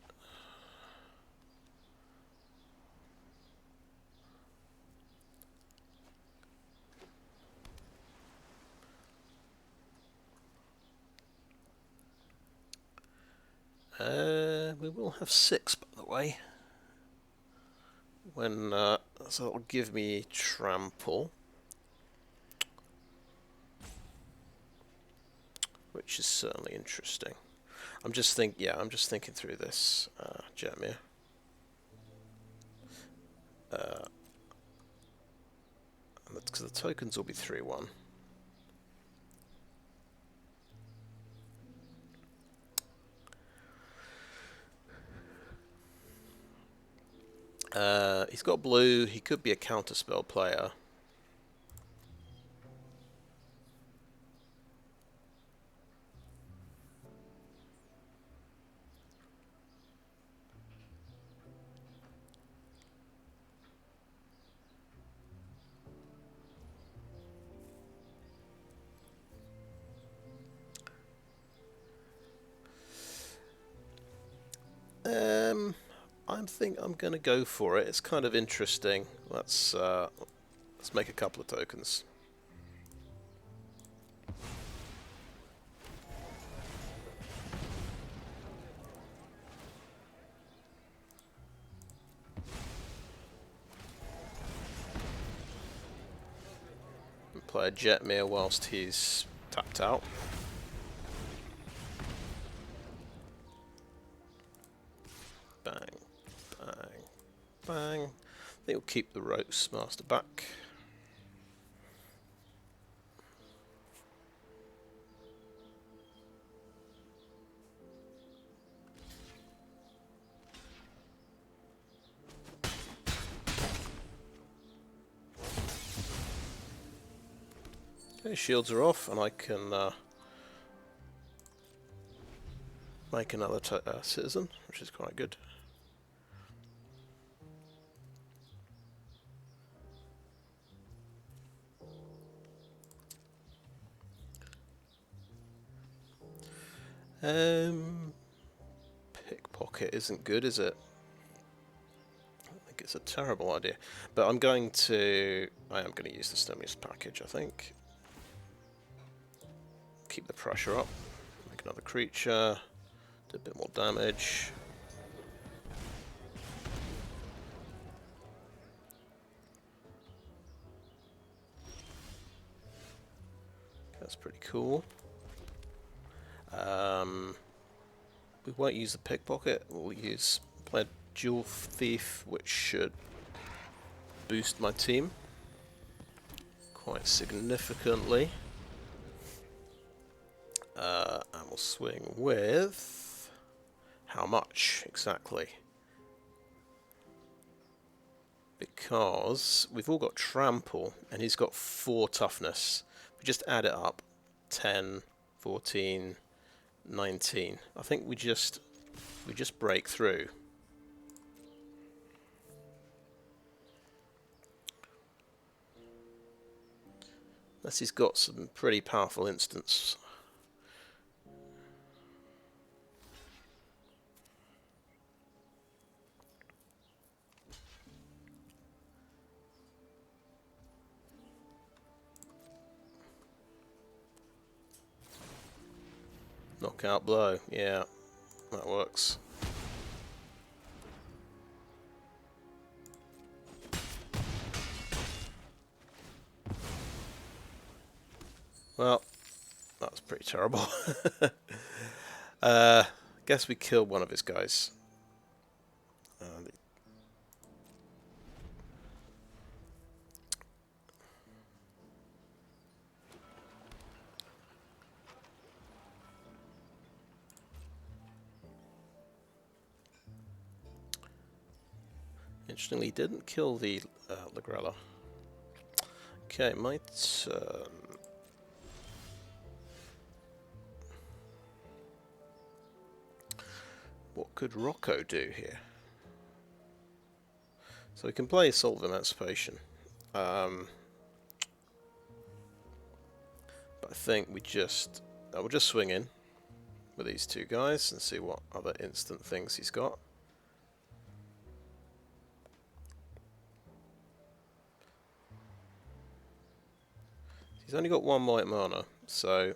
Speaker 1: We will have 6, by the way. When so that will give me trample, which is certainly interesting. I'm just thinking through this, Jetmir. Because the tokens will be 3/1. He's got blue. He could be a counterspell player. I'm going to go for it. It's kind of interesting. Let's make a couple of tokens. And play a Jetmir whilst he's tapped out. Bang. Bang, bang. I think we'll keep the Roastmaster back. Okay, shields are off, and I can make another citizen, which is quite good. Pickpocket isn't good, is it? I think it's a terrible idea. But I am going to use the stimulus package, I think. Keep the pressure up. Make another creature. Do a bit more damage. That's pretty cool. We won't use the pickpocket. We'll play a dual thief, which should boost my team quite significantly. And we'll swing with how much exactly? Because we've all got trample, and he's got 4 toughness. We just add it up, 10, 14, 19. I think we just break through. Unless he's got some pretty powerful instants. Knockout blow, yeah, that works. Well, that was pretty terrible. Guess we killed one of his guys. Interestingly, didn't kill the Lagrella. Okay, my turn. What could Rocco do here? So we can play Soul of Emancipation. But I think we'll just swing in with these 2 guys and see what other instant things he's got. He's only got 1 white mana, so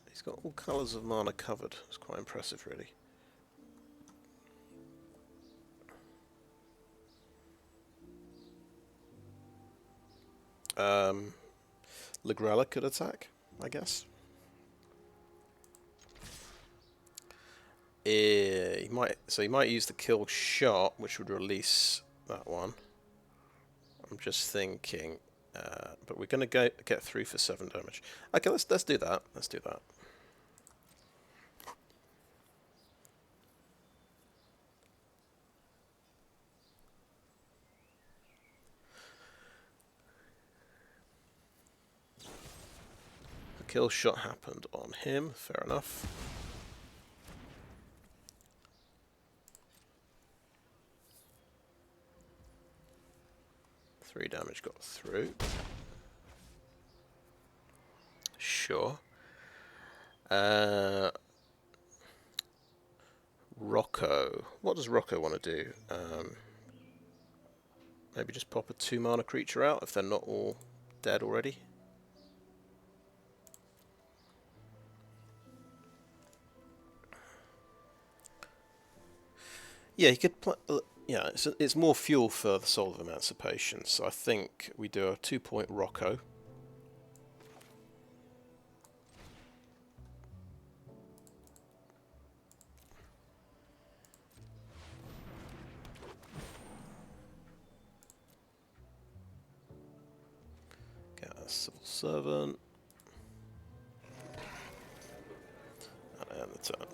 Speaker 1: he's got all colours of mana covered. It's quite impressive, really. Lagrella could attack, I guess. He might use the kill shot, which would release that one. I'm just thinking, but we're going to get through for 7 damage. Okay, let's do that. Let's do that. The kill shot happened on him. Fair enough. Three damage got through. Sure. Rocco. What does Rocco want to do? Maybe just pop a 2 mana creature out if they're not all dead already. Yeah, he could play. Yeah, it's more fuel for the Soul of Emancipation, so I think we do a 2-point Rocco. Get a Civil Servant. And end the turn.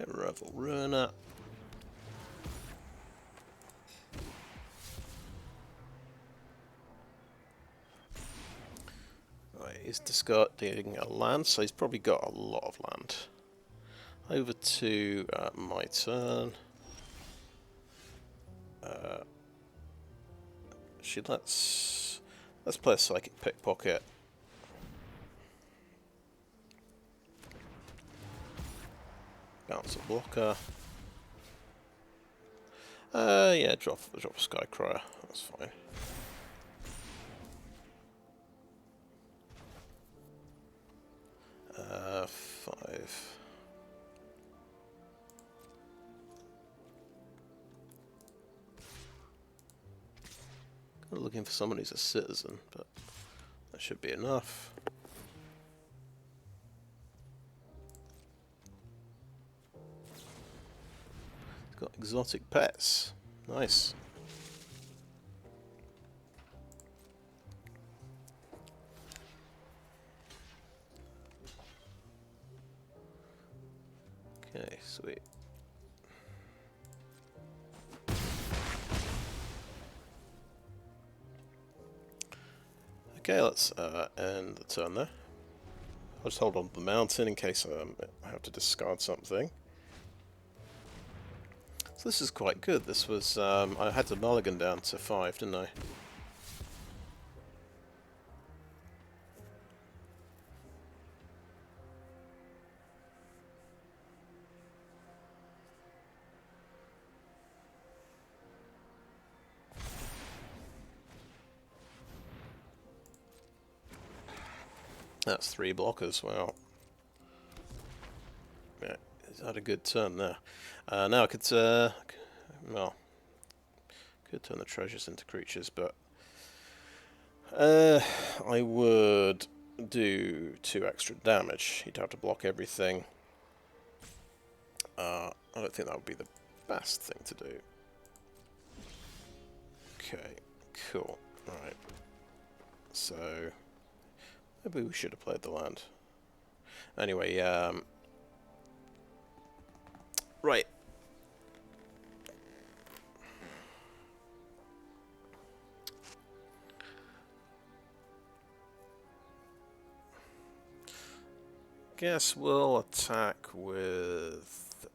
Speaker 1: Revel Ruiner. Right, he's discarding a land, so he's probably got a lot of land. Over to my turn. Actually, let's play a Psychic Pickpocket. Bounce a blocker. Yeah, drop a Skycryer. That's fine. Five. I'm looking for someone who's a citizen, but that should be enough. It's got exotic pets. Nice. Okay, sweet. Okay, let's end the turn there. I'll just hold on to the mountain in case I have to discard something. So this is quite good. This was I had to mulligan down to 5, didn't I? That's 3 blockers. Wow. Yeah, he's had a good turn there. Now I could, well, could turn the treasures into creatures, but I would do 2 extra damage. He'd have to block everything. I don't think that would be the best thing to do. Okay, cool. Right. So maybe we should have played the land. Anyway, right. Guess we'll attack with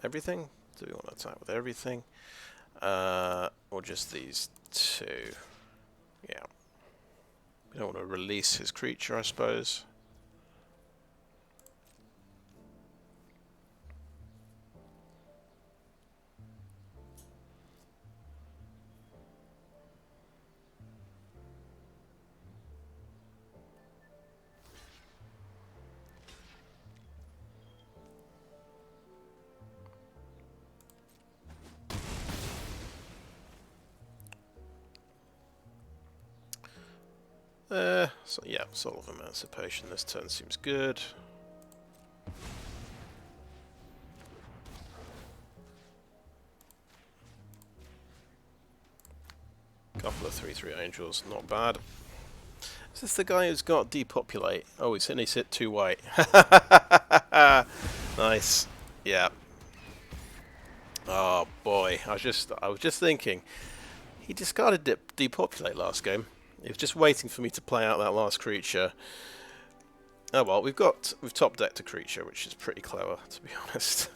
Speaker 1: everything? Do we want to attack with everything? Or just these 2? Yeah. We don't want to release his creature, I suppose. So yeah, Soul of Emancipation. This turn seems good. Couple of 3/3 angels, not bad. Is this the guy who's got depopulate? Oh, he's hit 2 white. Nice. Yeah. Oh boy, I was just thinking. He discarded depopulate last game. He was just waiting for me to play out that last creature. Oh well, we've top decked a creature, which is pretty clever, to be honest.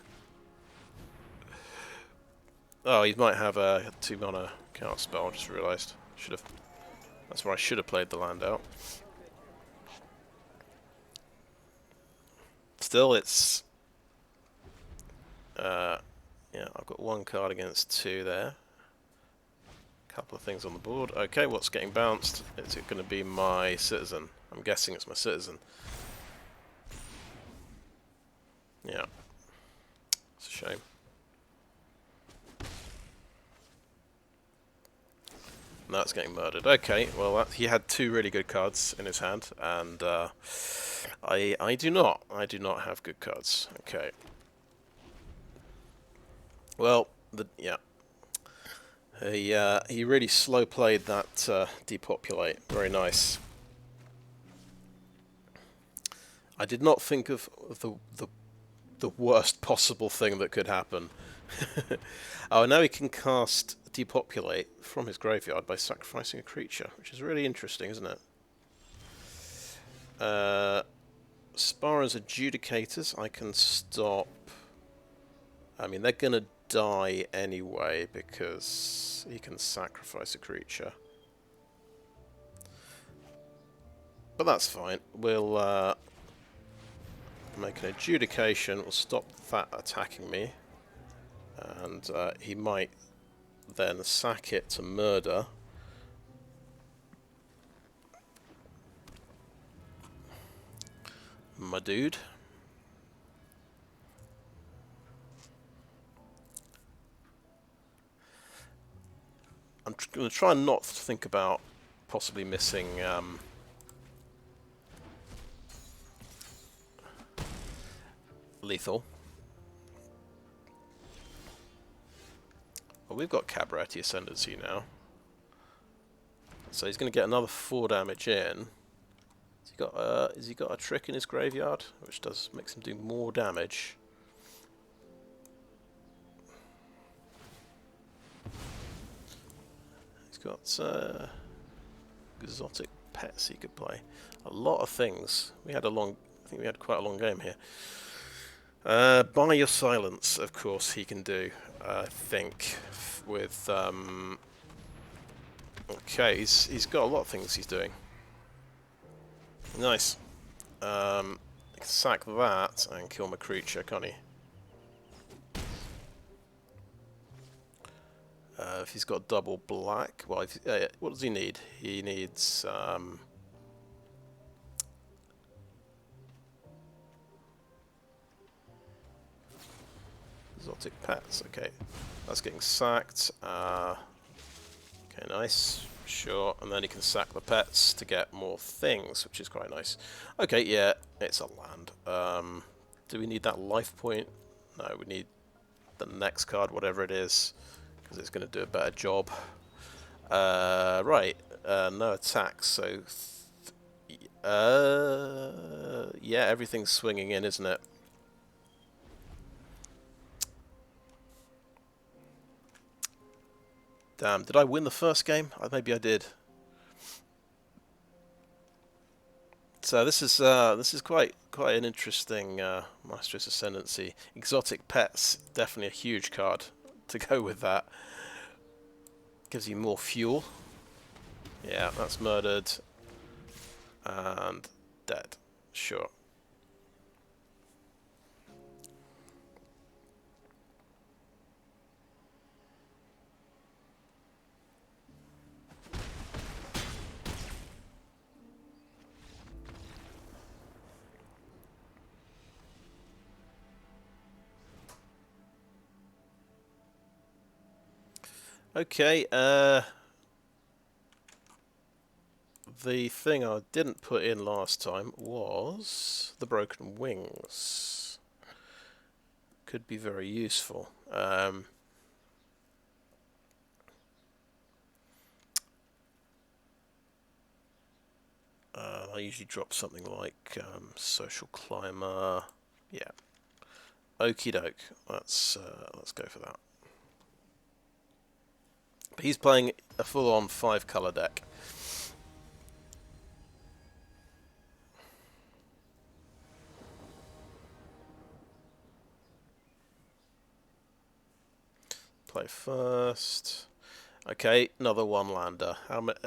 Speaker 1: Oh, he might have a 2-mana counter spell. I just realised. That's where I should have played the land out. Still, it's yeah. I've got 1 card against 2 there. Couple of things on the board. Okay, what's getting bounced? Is it going to be my citizen? I'm guessing it's my citizen. Yeah. It's a shame. And that's getting murdered. Okay, well he had 2 really good cards in his hand, and I do not. I do not have good cards. Okay. Well, yeah. He really slow played that depopulate. Very nice. I did not think of the worst possible thing that could happen. Oh, now he can cast depopulate from his graveyard by sacrificing a creature, which is really interesting, isn't it? Spara's Adjudicators I can stop I mean, they're going to die anyway because he can sacrifice a creature. But that's fine. We'll make an adjudication. We'll stop that attacking me. And he might then sack it to murder. My dude. I'm going to try and not think about possibly missing lethal. Well, we've got Cabaretti Ascendancy now. So he's going to get another 4 damage in. Has he got a trick in his graveyard? Which makes him do more damage. He's got exotic pets he could play. A lot of things. I think we had quite a long game here. Buy your silence, of course, he can do. I think with okay, he's got a lot of things he's doing. Nice. He can sack that and kill my creature, can't he? If he's got double black, well, what does he need? He needs exotic pets. Okay, that's getting sacked. Okay, nice. Sure, and then he can sack the pets to get more things, which is quite nice. Okay, yeah, it's a land. Do we need that life point? No, we need the next card, whatever it is, because it's going to do a better job. Right, no attacks, so... yeah, everything's swinging in, isn't it? Damn, did I win the first game? Maybe I did. So this is quite an interesting Master's Ascendancy. Exotic pets, definitely a huge card to go with that. Gives you more fuel. Yeah, that's murdered and dead. Sure. Okay, the thing I didn't put in last time was the Broken Wings. Could be very useful. I usually drop something like Social Climber. Yeah. Okie doke. Let's go for that. He's playing a full-on 5-color deck. Play first. Okay, another one-lander. How many?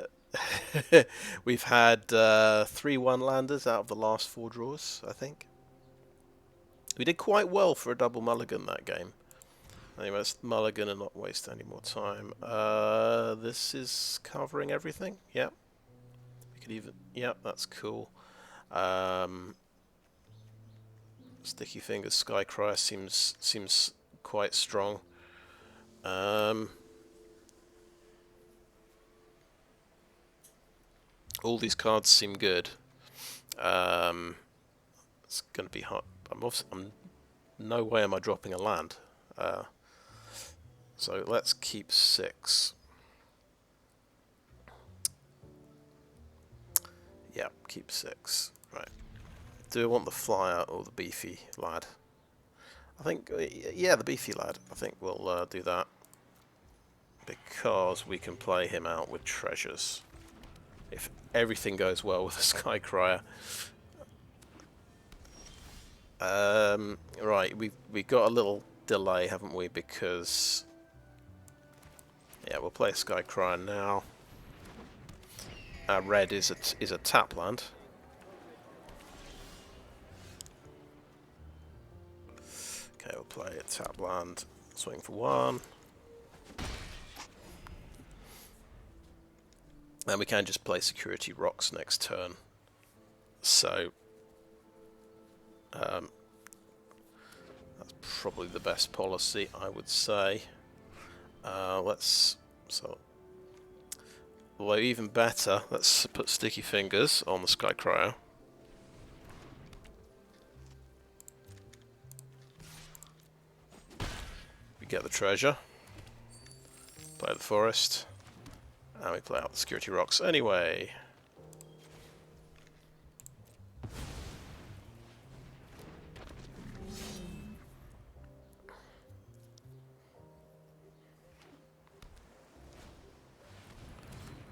Speaker 1: We've had 3 one-landers out of the last 4 draws, I think. We did quite well for a double mulligan that game. Anyway, let's mulligan and not waste any more time. This is covering everything. Yep. We could even. Yep, that's cool. Sticky Fingers Skycryer seems quite strong. All these cards seem good. It's going to be hard. No way am I dropping a land. So let's keep 6. Yeah, keep 6. Right. Do I want the flyer or the beefy lad? I think, yeah, the beefy lad. I think we'll do that. Because we can play him out with treasures. If everything goes well with the Skycryer. Right, we got a little delay, haven't we? Because yeah, we'll play Skycryer now. Red is a tap land. Okay, we'll play a tap land, swing for 1. And we can just play Security Rhox next turn. So that's probably the best policy, I would say. Although even better, let's put Sticky Fingers on the Skycryer. We get the treasure, play the forest, and we play out the Security Rhox anyway.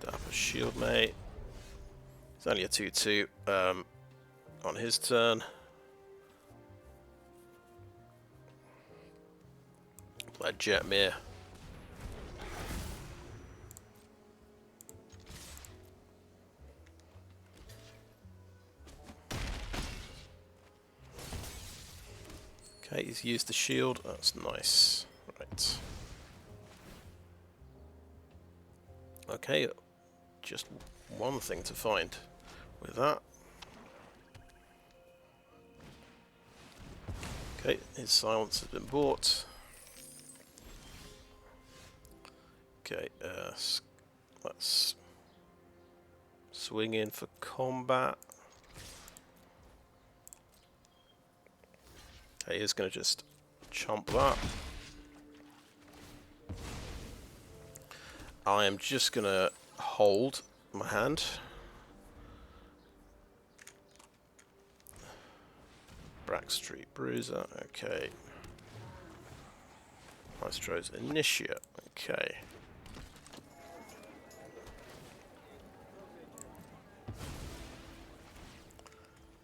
Speaker 1: Dapper Shield Mate. It's only a 2-2 on his turn. Play Jetmir. Okay, he's used the shield. That's nice. Right. Okay, just one thing to find with that. Okay, his silence has been bought. Okay, let's swing in for combat. Okay, he's going to just chomp that. I am just going to hold my hand. Brack Street Bruiser, okay. Maestro's Initiate, okay.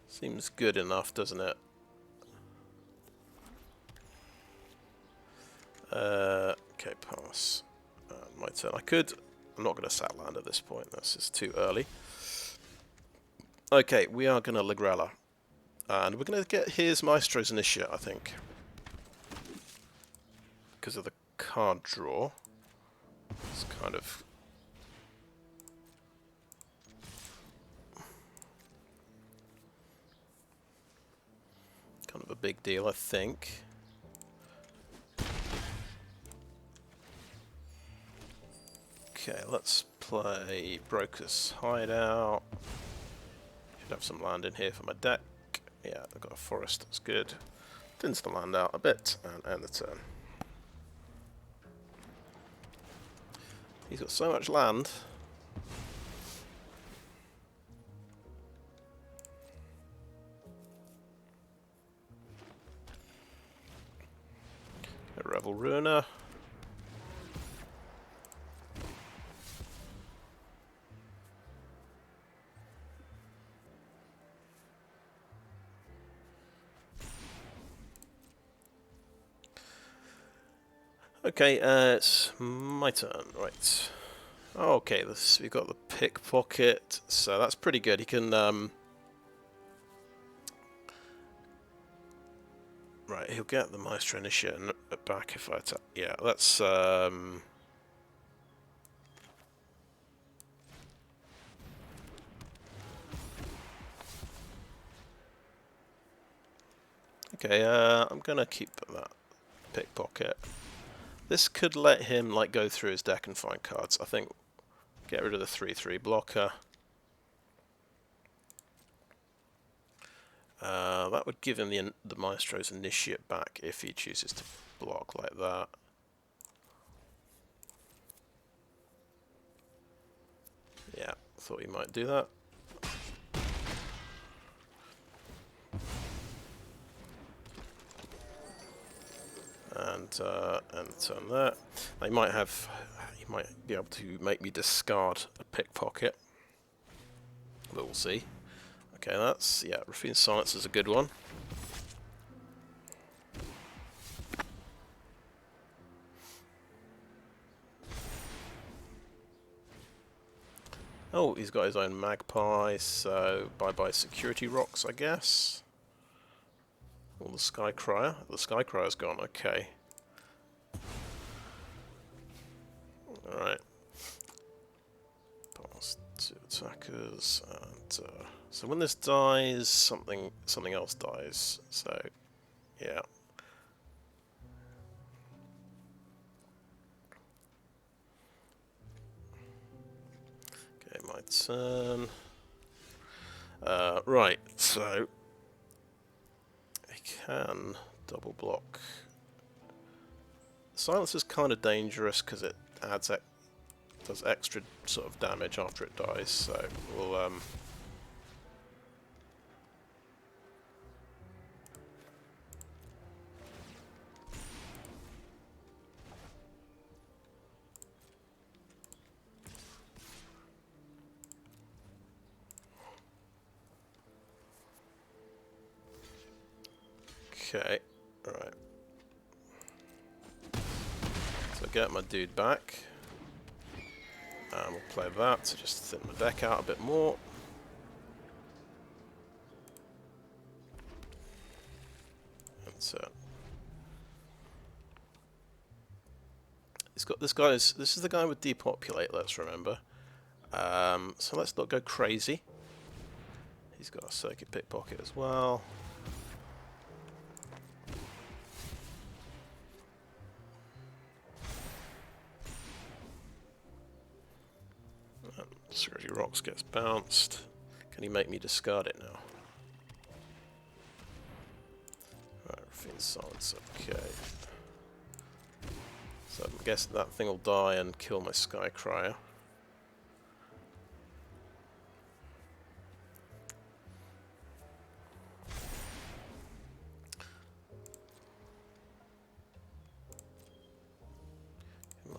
Speaker 1: Seems good enough, doesn't it? Okay, pass. My turn. I'm not going to sat land at this point. This is too early. Okay, we are going to Ligrella. And we're going to get his Maestro's Initiate, I think. Because of the card draw. It's kind of... a big deal, I think. Okay, let's play Broker's Hideout. Should have some land in here for my deck. Yeah, I've got a forest, that's good. Thins the land out a bit, and end the turn. He's got so much land. A Revel Ruiner. Okay, it's my turn, right. Okay, we've got the Pickpocket, so that's pretty good. He can, right, he'll get the Maestro Initiate back if I attack. Yeah, let's, okay, I'm gonna keep that Pickpocket. This could let him like go through his deck and find cards. I think get rid of the 3/3 blocker. That would give him the Maestro's Initiate back if he chooses to block like that. Yeah, thought he might do that. And turn there. He might be able to make me discard a Pickpocket, but we'll see. Okay, that's, yeah, Raffine's Silence is a good one. Oh, he's got his own magpie, so bye-bye Security Rhox, I guess. Or the Sky Crier. The Sky Crier's gone, okay. Alright. Pass 2 attackers, and so when this dies, something else dies, so yeah. Okay, my turn. Right, so I can double block. Silence is kind of dangerous because it does extra sort of damage after it dies. So we'll okay, right. So get my dude back. And we'll play that to just thin my deck out a bit more. And he's got this is the guy with depopulate, let's remember. So let's not go crazy. He's got a Psychic Pickpocket as well. Security Rhox gets bounced. Can he make me discard it now? Right, Raffine's Silence, okay. So I'm guessing that thing will die and kill my Sky Crier.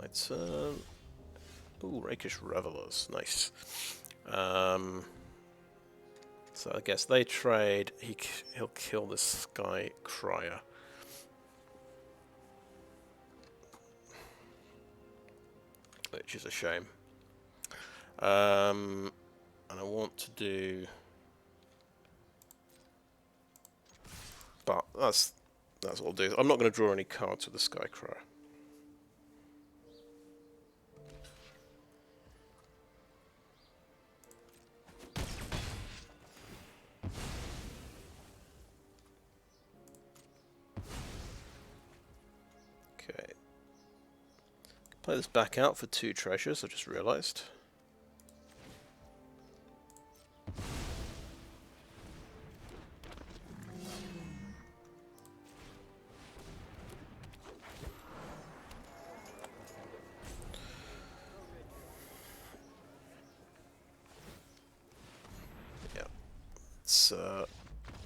Speaker 1: My turn. Ooh, Rakish Revelers, nice. So I guess they trade. He'll kill this Sky Crier. Which is a shame. And I want to do, but that's what I'll do. I'm not going to draw any cards with the Sky Crier. Okay. Play this back out for 2 treasures, I just realised. Yeah. It's,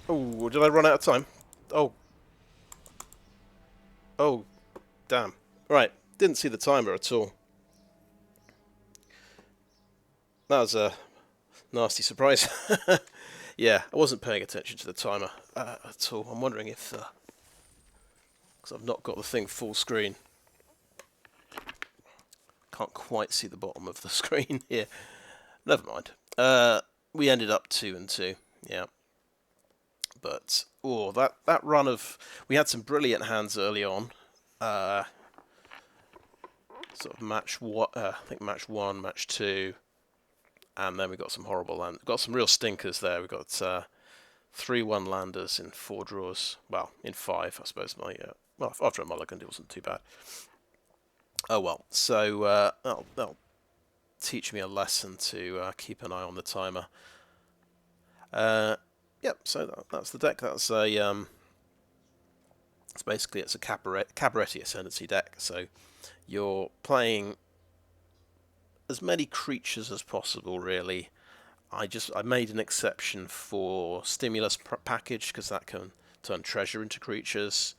Speaker 1: oh, did I run out of time? Oh. Oh, damn. Right, didn't see the timer at all. That was a nasty surprise. Yeah, I wasn't paying attention to the timer at all. I'm wondering if, because I've not got the thing full screen. Can't quite see the bottom of the screen here. Never mind. We ended up 2-2. Yeah. But oh, that run of, we had some brilliant hands early on. Sort of match what I think match 1, match 2, and then we got some horrible land. Got some real stinkers there. We got 3-1 landers in 4 draws. Well, in 5, I suppose. Well, after a mulligan, it wasn't too bad. Oh well. So that'll teach me a lesson to keep an eye on the timer. Yep. So that's the deck. That's a it's basically a Cabaretti Ascendancy deck. So you're playing as many creatures as possible, really. I made an exception for Stimulus Package because that can turn treasure into creatures,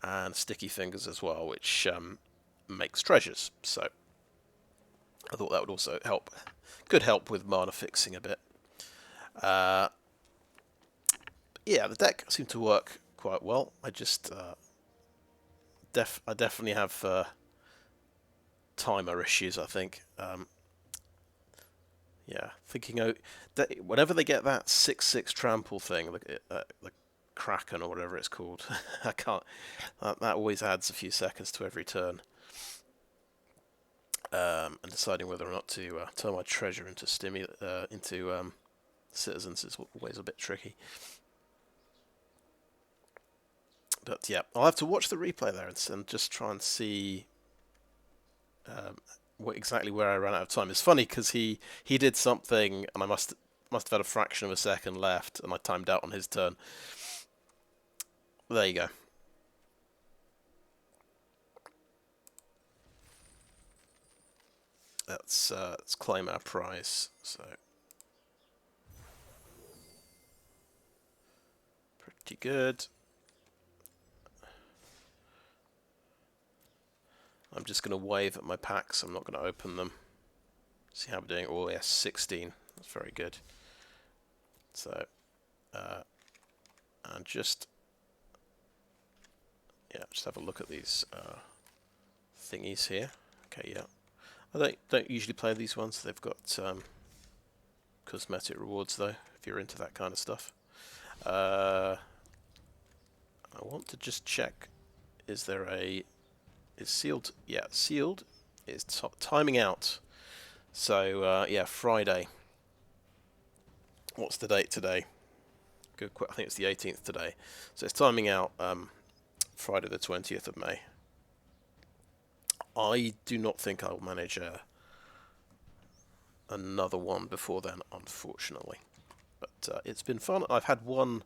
Speaker 1: and Sticky Fingers as well, which makes treasures. So I thought that would also help. Could help with mana fixing a bit. Yeah, the deck seemed to work quite well. I just I definitely have timer issues, I think. Yeah, thinking out whenever they get that 6/6 trample thing, the Kraken or whatever it's called, I can't. That always adds a few seconds to every turn. And deciding whether or not to turn my treasure into citizens is always a bit tricky. But yeah, I'll have to watch the replay there and just try and see exactly where I ran out of time. It's funny because he did something and I must have had a fraction of a second left and I timed out on his turn. There you go. Let's claim our prize. So pretty good. I'm just going to wave at my packs. I'm not going to open them. See how we're doing. Oh yes, 16. That's very good. So, and just have a look at these thingies here. Okay, yeah. I don't usually play these ones. They've got cosmetic rewards though, if you're into that kind of stuff. I want to just check. Is sealed? Yeah, sealed. It's timing out. So yeah, Friday. What's the date today? Good. I think it's the 18th today. So it's timing out Friday the 20th of May. I do not think I'll manage another one before then, unfortunately. But it's been fun. I've had one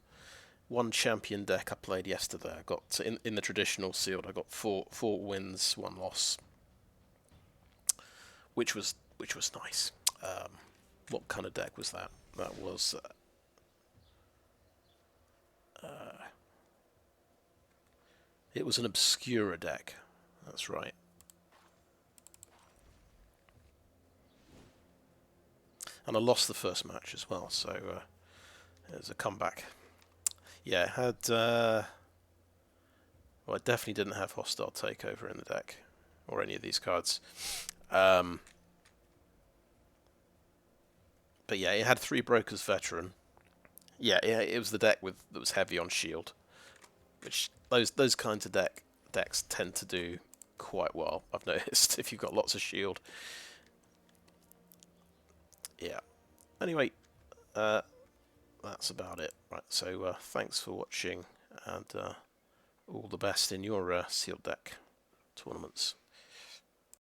Speaker 1: champion deck I played yesterday. I got in the traditional sealed. I got four wins, 1 loss, which was nice. What kind of deck was that? That was it was an Obscura deck. That's right. And I lost the first match as well, so it was a comeback. Yeah, it had. Well, I definitely didn't have Hostile Takeover in the deck, or any of these cards. But yeah, it had 3 Brokers Veteran. Yeah, it was the deck that was heavy on shield, which those kinds of decks tend to do quite well. I've noticed if you've got lots of shield. Yeah. Anyway, that's about it. Right. So thanks for watching, and all the best in your sealed deck tournaments.